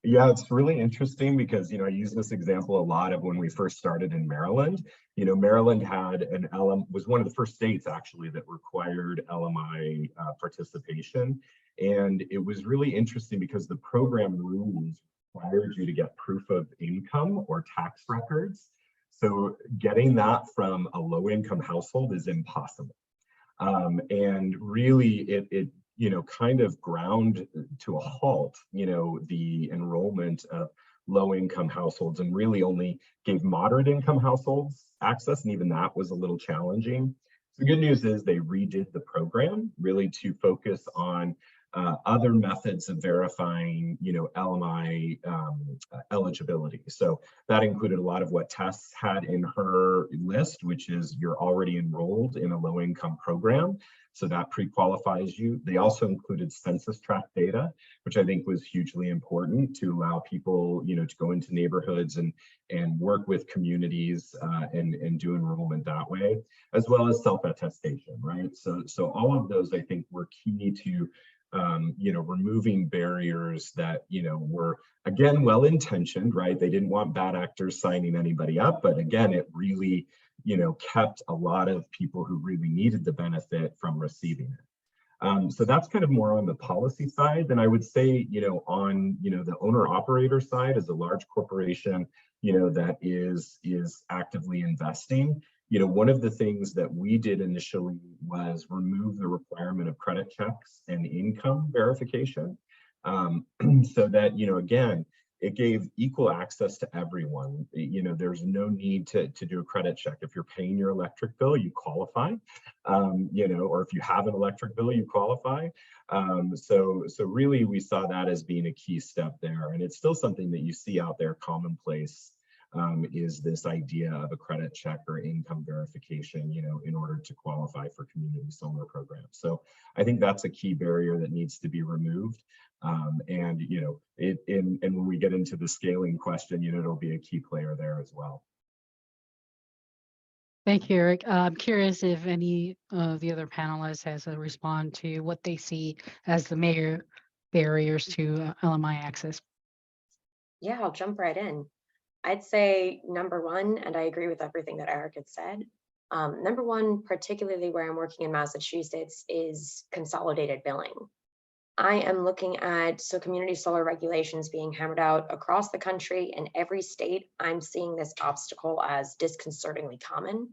Yeah, it's really interesting because, I use this example a lot of when we first started in Maryland. Maryland had was one of the first states actually that required LMI participation. And it was really interesting because the program rules required you to get proof of income or tax records. So getting that from a low income household is impossible. And really it kind of ground to a halt, the enrollment of low-income households, and really only gave moderate income households access, and even that was a little challenging. The good news is they redid the program really to focus on other methods of verifying, LMI eligibility. So that included a lot of what Tess had in her list, which is you're already enrolled in a low-income program. So that pre-qualifies you. They also included census tract data, which I think was hugely important to allow people, to go into neighborhoods and work with communities and do enrollment that way, as well as self-attestation, right? So all of those, I think, were key to removing barriers that, were, again, well-intentioned, right? They didn't want bad actors signing anybody up, but again, it really, kept a lot of people who really needed the benefit from receiving it. So that's kind of more on the policy side. Then I would say, on, the owner operator side, as a large corporation, that is actively investing, one of the things that we did initially was remove the requirement of credit checks and income verification. So that, again, it gave equal access to everyone. There's no need to do a credit check. If you're paying your electric bill, you qualify, or if you have an electric bill, you qualify. So really we saw that as being a key step there. And it's still something that you see out there commonplace, is this idea of a credit check or income verification, in order to qualify for community solar programs. So I think that's a key barrier that needs to be removed. And when we get into the scaling question, it'll be a key player there as well. Thank you, Eric. I'm curious if any of the other panelists has to respond to what they see as the major barriers to LMI access. Yeah, I'll jump right in. I'd say number one, and I agree with everything that Eric had said. Number one, particularly where I'm working in Massachusetts, is consolidated billing. I am looking at community solar regulations being hammered out across the country. In every state, I'm seeing this obstacle as disconcertingly common.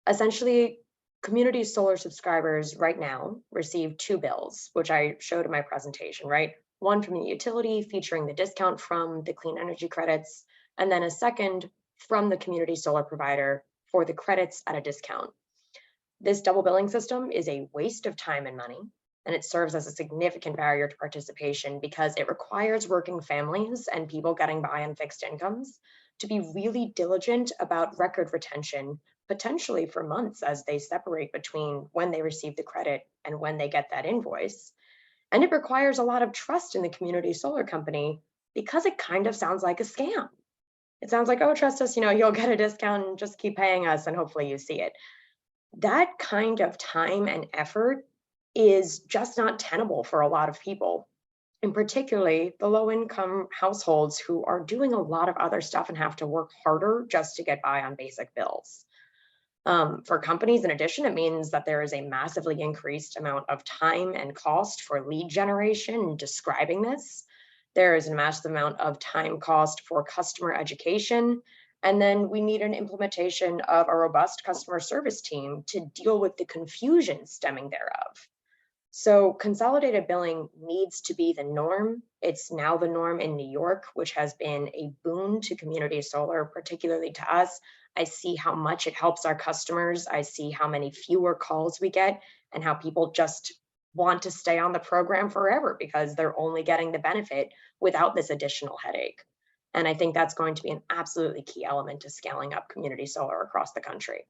Essentially, community solar subscribers right now receive two bills, which I showed in my presentation, right? One from the utility featuring the discount from the clean energy credits, and then a second from the community solar provider for the credits at a discount. This double billing system is a waste of time and money, and it serves as a significant barrier to participation because it requires working families and people getting by on fixed incomes to be really diligent about record retention, potentially for months as they separate between when they receive the credit and when they get that invoice. And it requires a lot of trust in the community solar company because it kind of sounds like a scam. It sounds like, oh, trust us, you'll get a discount and just keep paying us and hopefully you see it. That kind of time and effort is just not tenable for a lot of people, and particularly the low-income households who are doing a lot of other stuff and have to work harder just to get by on basic bills. For companies, in addition, it means that there is a massively increased amount of time and cost for lead generation and describing this. There is a massive amount of time cost for customer education. And then we need an implementation of a robust customer service team to deal with the confusion stemming thereof. So consolidated billing needs to be the norm. It's now the norm in New York, which has been a boon to community solar, particularly to us. I see how much it helps our customers. I see how many fewer calls we get and how people just want to stay on the program forever because they're only getting the benefit without this additional headache. And I think that's going to be an absolutely key element to scaling up community solar across the country.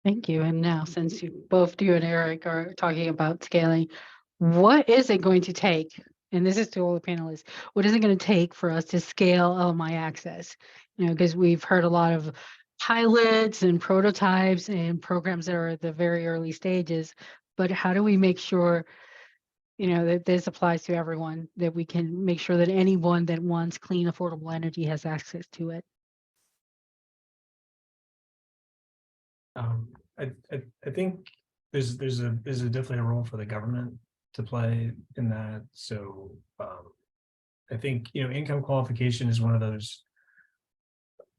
Thank you. And now, since both you and Eric are talking about scaling, what is it going to take? And this is to all the panelists. What is it going to take for us to scale LMI access? Because we've heard a lot of pilots and prototypes and programs that are at the very early stages. But how do we make sure, that this applies to everyone, that we can make sure that anyone that wants clean, affordable energy has access to it? I think there's definitely a role for the government to play in that. So I think income qualification is one of those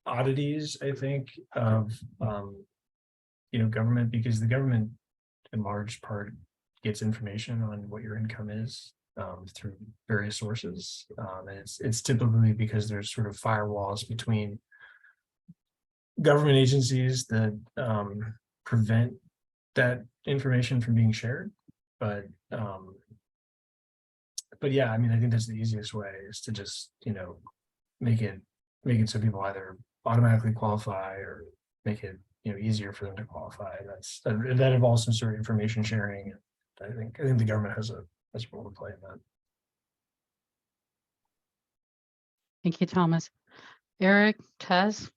oddities, I think, of government, because the government in large part gets information on what your income is through various sources, and it's typically because there's sort of firewalls between government agencies that prevent that information from being shared. But yeah, I mean, I think that's the easiest way, is to just make it so people either automatically qualify or make it easier for them to qualify. That involves some sort of information sharing. I think the government has a role to play in that. Thank you, Thomas. Eric, Tess?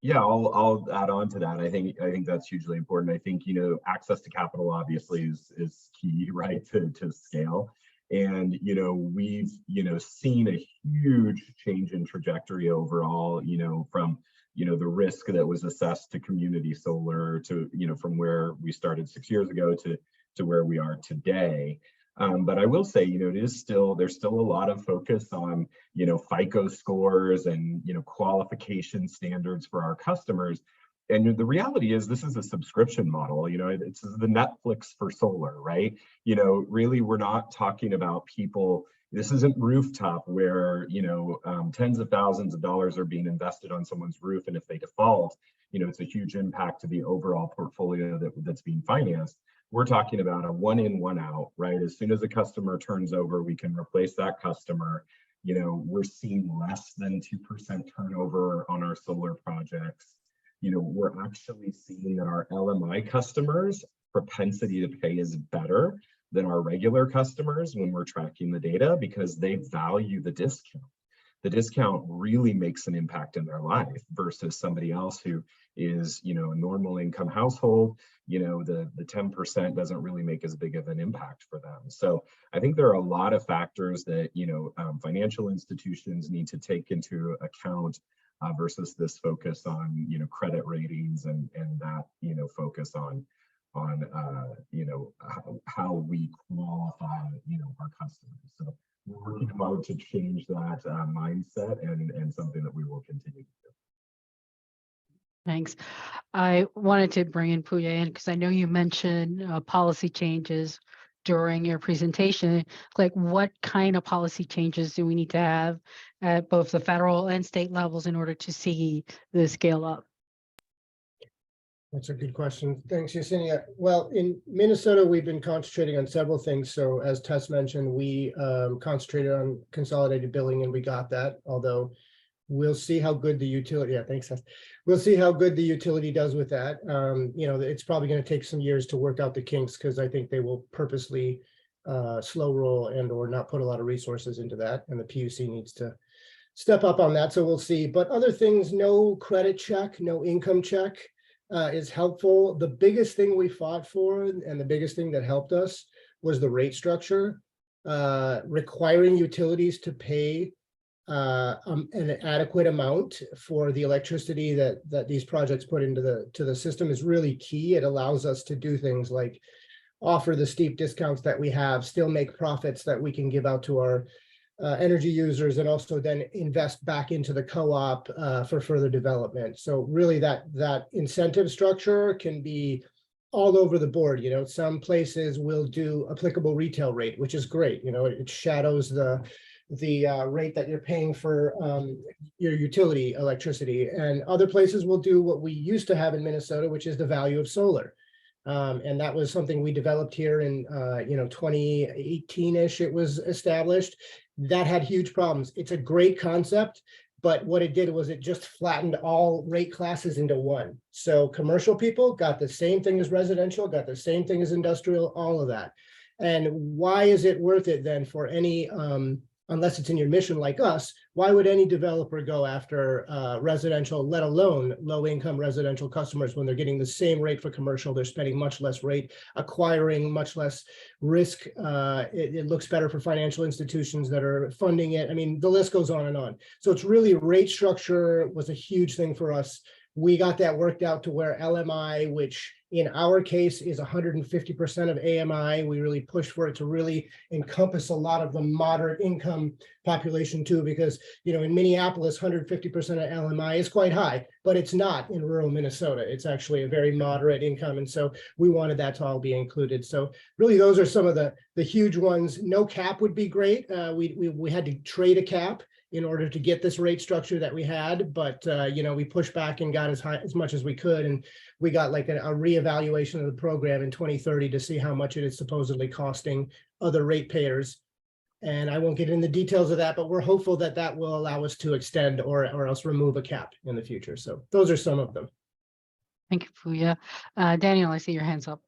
Yeah, I'll add on to that. I think that's hugely important. I think access to capital obviously is key, right, to scale. And we've seen a huge change in trajectory overall, from the risk that was assessed to community solar to, from where we started 6 years ago to where we are today. But I will say, there's still a lot of focus on, FICO scores and, qualification standards for our customers. And the reality is this is a subscription model, it's the Netflix for solar, right? Really, we're not talking about people. This isn't rooftop where, tens of thousands of dollars are being invested on someone's roof. And if they default, it's a huge impact to the overall portfolio that's being financed. We're talking about a one in, one out, right? As soon as a customer turns over, we can replace that customer. We're seeing less than 2% turnover on our solar projects. We're actually seeing that our LMI customers' propensity to pay is better than our regular customers when we're tracking the data, because they value the discount. The discount really makes an impact in their life versus somebody else who is, a normal income household. The 10% doesn't really make as big of an impact for them. So I think there are a lot of factors that, financial institutions need to take into account versus this focus on, credit ratings and that, focus on how we qualify, our customers. So we're working hard to change that mindset and something that we will continue to do. Thanks. I wanted to bring in Puya in because I know you mentioned policy changes during your presentation. Like, what kind of policy changes do we need to have at both the federal and state levels in order to see the scale up? That's a good question. Thanks, Yesenia. Well, in Minnesota, we've been concentrating on several things. So as Tess mentioned, we concentrated on consolidated billing, and we got that, although we'll see how good the utility, thanks, Tess. We'll see how good the utility does with that. It's probably going to take some years to work out the kinks, because I think they will purposely slow roll and or not put a lot of resources into that. And the PUC needs to step up on that. So we'll see. But other things, no credit check, no income check. Is helpful. The biggest thing we fought for and the biggest thing that helped us was the rate structure, requiring utilities to pay an adequate amount for the electricity that these projects put into the system is really key. It allows us to do things like offer the steep discounts that we have, still make profits that we can give out to our energy users, and also then invest back into the co-op for further development. So really that incentive structure can be all over the board. Some places will do applicable retail rate, which is great. It shadows the rate that you're paying for your utility electricity. And other places will do what we used to have in Minnesota, which is the value of solar. And that was something we developed here in 2018-ish. It was established. That had huge problems. It's a great concept, but what it did was it just flattened all rate classes into one. So commercial people got the same thing as residential, got the same thing as industrial, all of that. And why is it worth it then for any unless it's in your mission like us, why would any developer go after residential, let alone low-income residential customers, when they're getting the same rate for commercial? They're spending much less rate, acquiring much less risk. It looks better for financial institutions that are funding it. I mean, the list goes on and on. So it's really, rate structure was a huge thing for us. We got that worked out to where LMI, which in our case is 150% of AMI, we really pushed for it to really encompass a lot of the moderate income population too, because, in Minneapolis, 150% of LMI is quite high, but it's not in rural Minnesota. It's actually a very moderate income. And so we wanted that to all be included. So really, those are some of the huge ones. No cap would be great. We had to trade a cap in order to get this rate structure that we had, but we pushed back and got as much as we could, and we got like a reevaluation of the program in 2030 to see how much it is supposedly costing other ratepayers. And I won't get into the details of that, but we're hopeful that that will allow us to extend or else remove a cap in the future. So those are some of them. Thank you, Puya. Daniel, I see your hands up.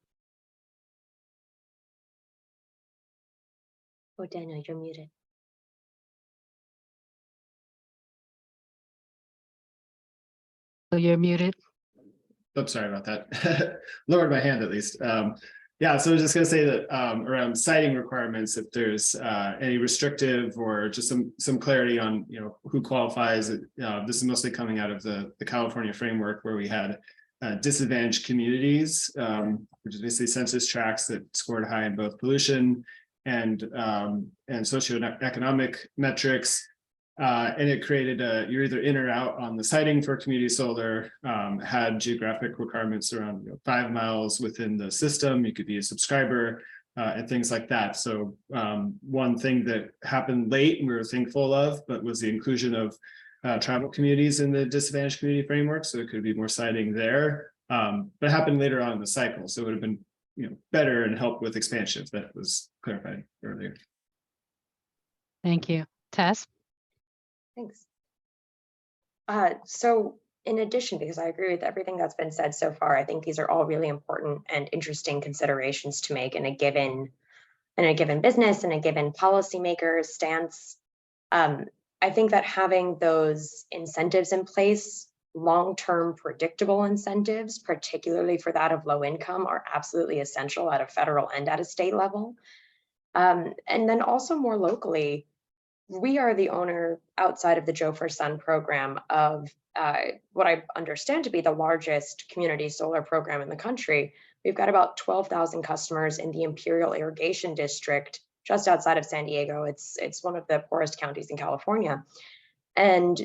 Oh, Daniel, you're muted. So you're muted. Oops, sorry about that. Lowered my hand at least. Yeah, so I was just going to say that around siting requirements, if there's any restrictive or just some clarity on who qualifies. This is mostly coming out of the California framework, where we had disadvantaged communities, which is basically census tracts that scored high in both pollution and socioeconomic metrics. And it created you're either in or out on the siting for community solar, had geographic requirements around 5 miles within the system. You could be a subscriber and things like that. So one thing that happened late and we were thankful of, but was the inclusion of tribal communities in the disadvantaged community framework. So there could be more siting there, but it happened later on in the cycle. So it would have been better and help with expansion, if that was clarified earlier. Thank you. Tess? Thanks. So in addition, because I agree with everything that's been said so far, I think these are all really important and interesting considerations to make in a given business and a given policymaker's stance. I think that having those incentives in place, long-term predictable incentives, particularly for that of low income, are absolutely essential at a federal and at a state level. And then also more locally, we are the owner outside of the Joe for Sun program of what I understand to be the largest community solar program in the country. We've got about 12,000 customers in the Imperial Irrigation District, just outside of San Diego. It's one of the poorest counties in California. And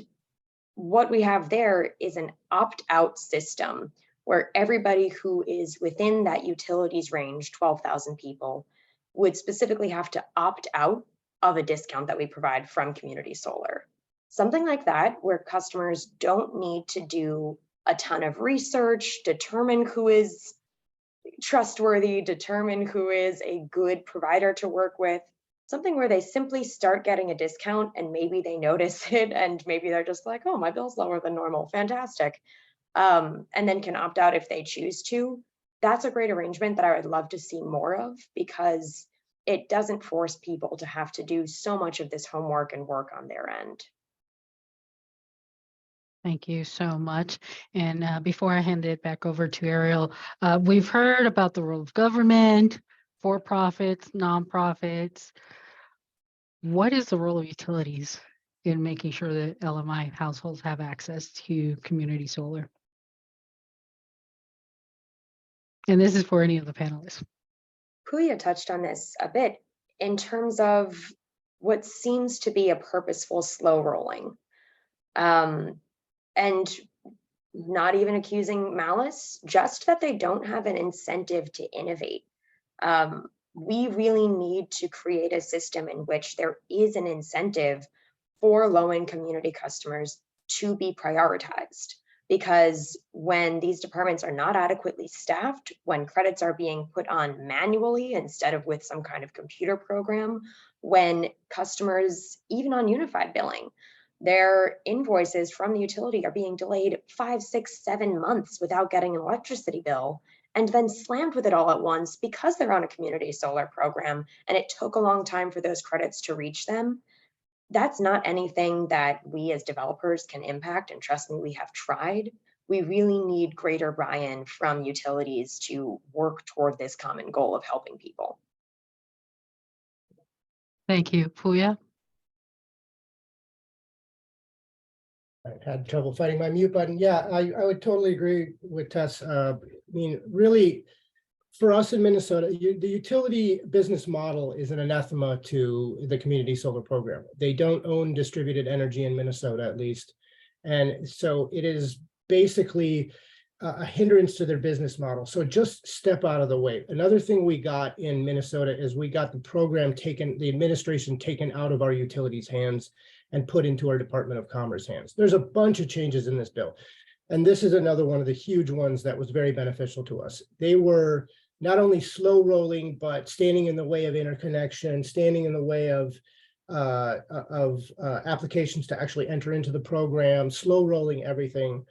what we have there is an opt-out system where everybody who is within that utilities range, 12,000 people, would specifically have to opt out of a discount that we provide from community solar. Something like that, where customers don't need to do a ton of research, determine who is trustworthy, determine who is a good provider to work with, something where they simply start getting a discount and maybe they notice it and maybe they're just like, oh, my bill's lower than normal, fantastic. And then can opt out if they choose to. That's a great arrangement that I would love to see more of, because it doesn't force people to have to do so much of this homework and work on their end. Thank you so much. And before I hand it back over to Ariel, we've heard about the role of government, for-profits, nonprofits. What is the role of utilities in making sure that LMI households have access to community solar? And this is for any of the panelists. Puya touched on this a bit in terms of what seems to be a purposeful slow rolling. And not even accusing malice, just that they don't have an incentive to innovate. We really need to create a system in which there is an incentive for low-income community customers to be prioritized. Because when these departments are not adequately staffed, when credits are being put on manually instead of with some kind of computer program, when customers, even on unified billing, their invoices from the utility are being delayed 5, 6, 7 months without getting an electricity bill, and then slammed with it all at once because they're on a community solar program and it took a long time for those credits to reach them. That's not anything that we as developers can impact, and trust me, we have tried. We really need greater buy-in from utilities to work toward this common goal of helping people. Thank you. Puya? I had trouble finding my mute button. Yeah, I would totally agree with Tess. I mean, really, for us in Minnesota, the utility business model is an anathema to the community solar program. They don't own distributed energy in Minnesota, at least. And so it is basically a hindrance to their business model. So just step out of the way. Another thing we got in Minnesota is we got the program taken, the administration taken out of our utilities' hands and put into our Department of Commerce hands. There's a bunch of changes in this bill. And this is another one of the huge ones that was very beneficial to us. They were not only slow rolling, but standing in the way of interconnection, standing in the way of applications to actually enter into the program, slow rolling everything.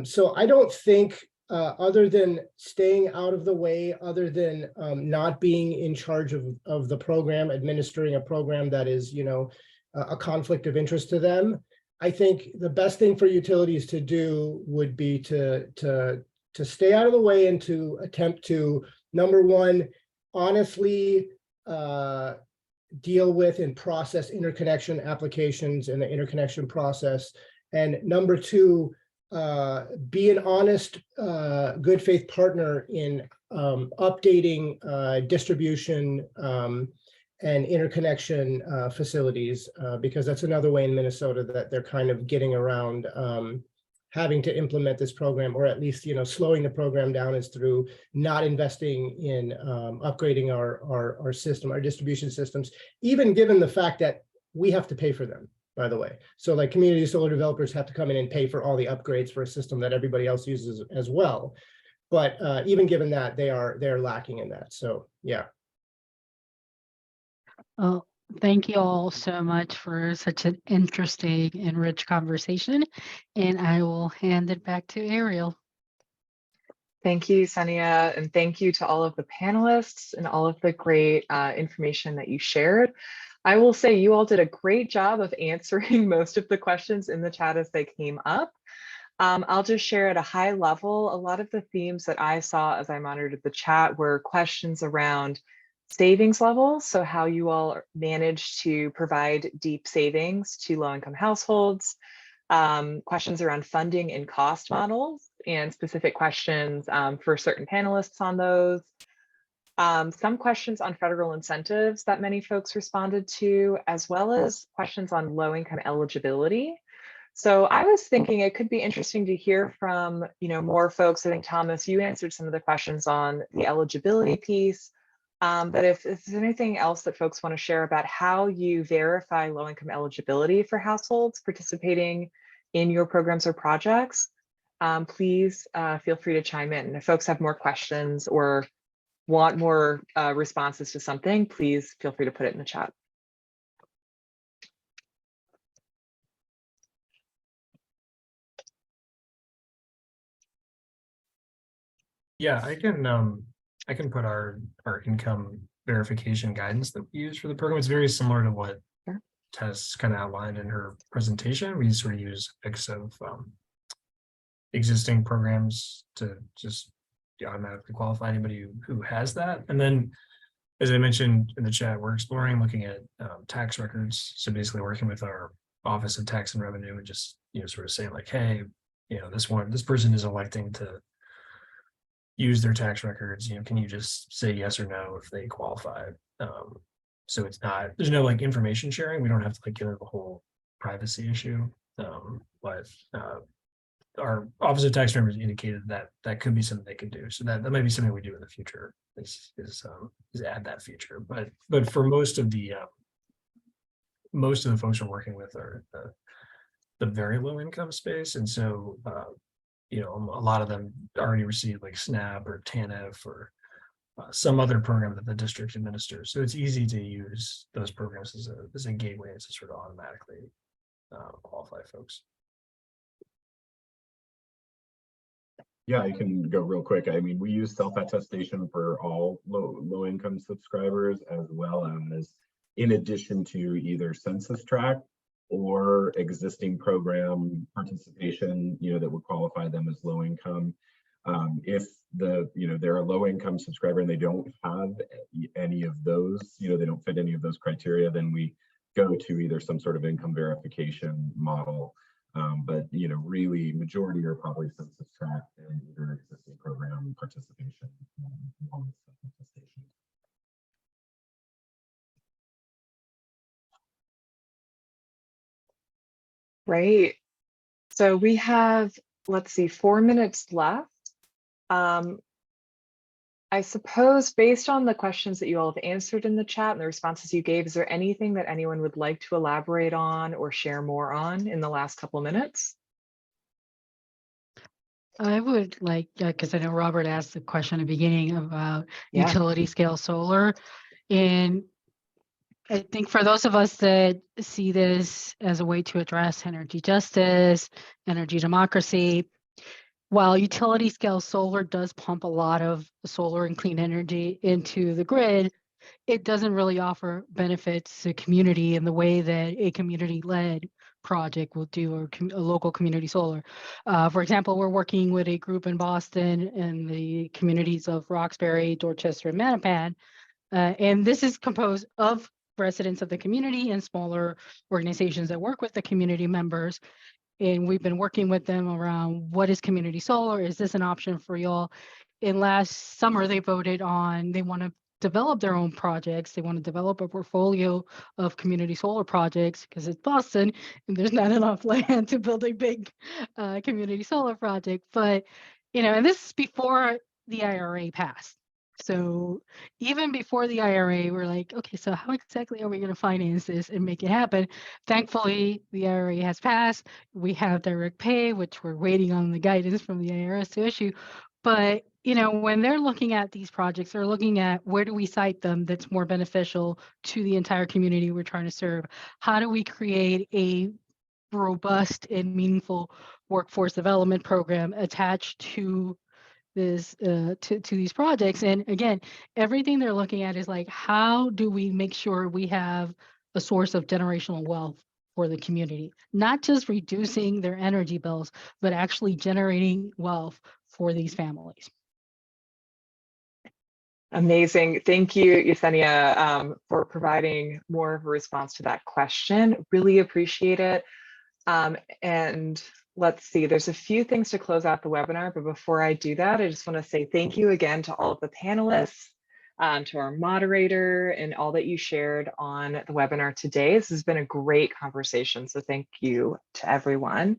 So I don't think, other than staying out of the way, other than not being in charge of the program, administering a program that is, you know, a conflict of interest to them, I think the best thing for utilities to do would be to stay out of the way and to attempt to Number one, honestly deal with and process interconnection applications in the interconnection process. And number two, be an honest, good faith partner in updating distribution and interconnection facilities, because that's another way in Minnesota that they're kind of getting around having to implement this program, or at least, you know, slowing the program down is through not investing in upgrading our system, our distribution systems, even given the fact that we have to pay for them, by the way. So like community solar developers have to come in and pay for all the upgrades for a system that everybody else uses as well. But even given that, they're lacking in that. So yeah. Oh, thank you all so much for such an interesting and rich conversation. And I will hand it back to Ariel. Thank you, Sania, and thank you to all of the panelists and all of the great information that you shared. I will say you all did a great job of answering most of the questions in the chat as they came up. I'll just share at a high level, a lot of the themes that I saw as I monitored the chat were questions around savings levels, so how you all manage to provide deep savings to low-income households, questions around funding and cost models, and specific questions for certain panelists on those. Some questions on federal incentives that many folks responded to, as well as questions on low-income eligibility. So I was thinking it could be interesting to hear from, you know, more folks. I think, Thomas, you answered some of the questions on the eligibility piece. But if there's anything else that folks want to share about how you verify low-income eligibility for households participating in your programs or projects, please feel free to chime in. And if folks have more questions or want more responses to something, please feel free to put it in the chat. Yeah, I can put our income verification guidance that we use for the program. It's very similar to what Tess kind of outlined in her presentation. We sort of use a mix of existing programs to just automatically qualify anybody who has that. And then, as I mentioned in the chat, we're exploring looking at tax records. So basically working with our Office of Tax and Revenue and just, you know, sort of saying like, hey, you know, this person is electing to use their tax records, you know, can you just say yes or no if they qualify? So it's not, there's no like information sharing. We don't have to like get into the whole privacy issue. But our Office of Tax Members indicated that that could be something they could do. So that might be something we do in the future is add that feature. But for most of the folks we're working with are the very low income space. And so you know, a lot of them already receive like SNAP or TANF or some other program that the district administers. So it's easy to use those programs as a gateway to sort of automatically qualify folks. Yeah, I can go real quick. I mean, we use self-attestation for all low income subscribers, as well as in addition to either census tract or existing program participation, you know, that would qualify them as low income. If they're a low income subscriber and they don't have any of those, you know, they don't fit any of those criteria, then we go to either some sort of income verification model. But, you know, really majority are probably census tract and either existing program participation. Right. So we have, let's see, 4 minutes left. I suppose based on the questions that you all have answered in the chat and the responses you gave, is there anything that anyone would like to elaborate on or share more on in the last couple of minutes? I would like, because I know Robert asked the question at the beginning about utility scale solar. And I think for those of us that see this as a way to address energy justice, energy democracy, while utility scale solar does pump a lot of solar and clean energy into the grid, it doesn't really offer benefits to community in the way that a community-led project will do, or a local community solar. For example, we're working with a group in Boston in the communities of Roxbury, Dorchester, and Mattapan. And this is composed of residents of the community and smaller organizations that work with the community members. And we've been working with them around what is community solar? Is this an option for y'all? And last summer, they voted on, they want to develop their own projects. They want to develop a portfolio of community solar projects because it's Boston and there's not enough land to build a big community solar project. But, and this is before the IRA passed. So even before the IRA, we're like, okay, so how exactly are we going to finance this and make it happen? Thankfully, the IRA has passed. We have direct pay, which we're waiting on the guidance from the IRS to issue. But, when they're looking at these projects, they're looking at where do we site them that's more beneficial to the entire community we're trying to serve? How do we create a robust and meaningful workforce development program attached to this to these projects? And again, everything they're looking at is like, how do we make sure we have a source of generational wealth for the community, not just reducing their energy bills, but actually generating wealth for these families. Amazing. Thank you, Yesenia, for providing more of a response to that question. Really appreciate it. And let's see, there's a few things to close out the webinar, but before I do that, I just want to say thank you again to all of the panelists, to our moderator, and all that you shared on the webinar today. This has been a great conversation, so thank you to everyone.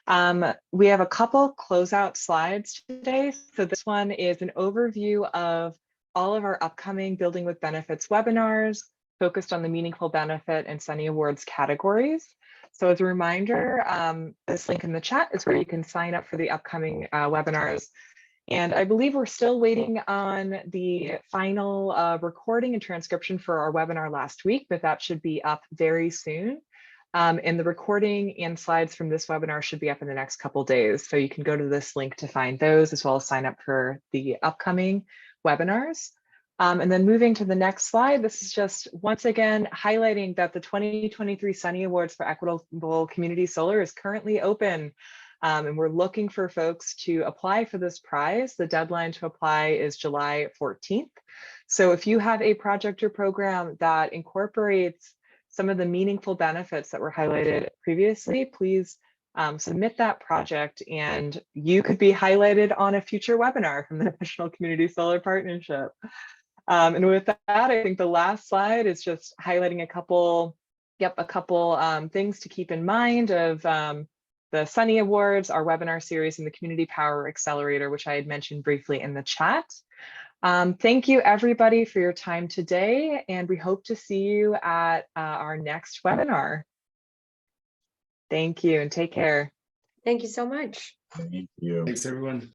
We have a couple closeout slides today. So this one is an overview of all of our upcoming Building with Benefits webinars focused on the meaningful benefit and Sunny Awards categories. So as a reminder, this link in the chat is where you can sign up for the upcoming webinars. And I believe we're still waiting on the final recording and transcription for our webinar last week, but that should be up very soon. And the recording and slides from this webinar should be up in the next couple days. So you can go to this link to find those, as well as sign up for the upcoming webinars. And then moving to the next slide, this is just once again highlighting that the 2023 Sunny Awards for Equitable Community Solar is currently open. And we're looking for folks to apply for this prize. The deadline to apply is July 14th. So if you have a project or program that incorporates some of the meaningful benefits that were highlighted previously, please submit that project and you could be highlighted on a future webinar from the National Community Solar Partnership. And with that, I think the last slide is just highlighting a couple things to keep in mind of the Sunny Awards, our webinar series, and the Community Power Accelerator, which I had mentioned briefly in the chat. Thank you everybody for your time today, and we hope to see you at our next webinar. Thank you and take care. Thank you so much. Thank you. Thanks, everyone.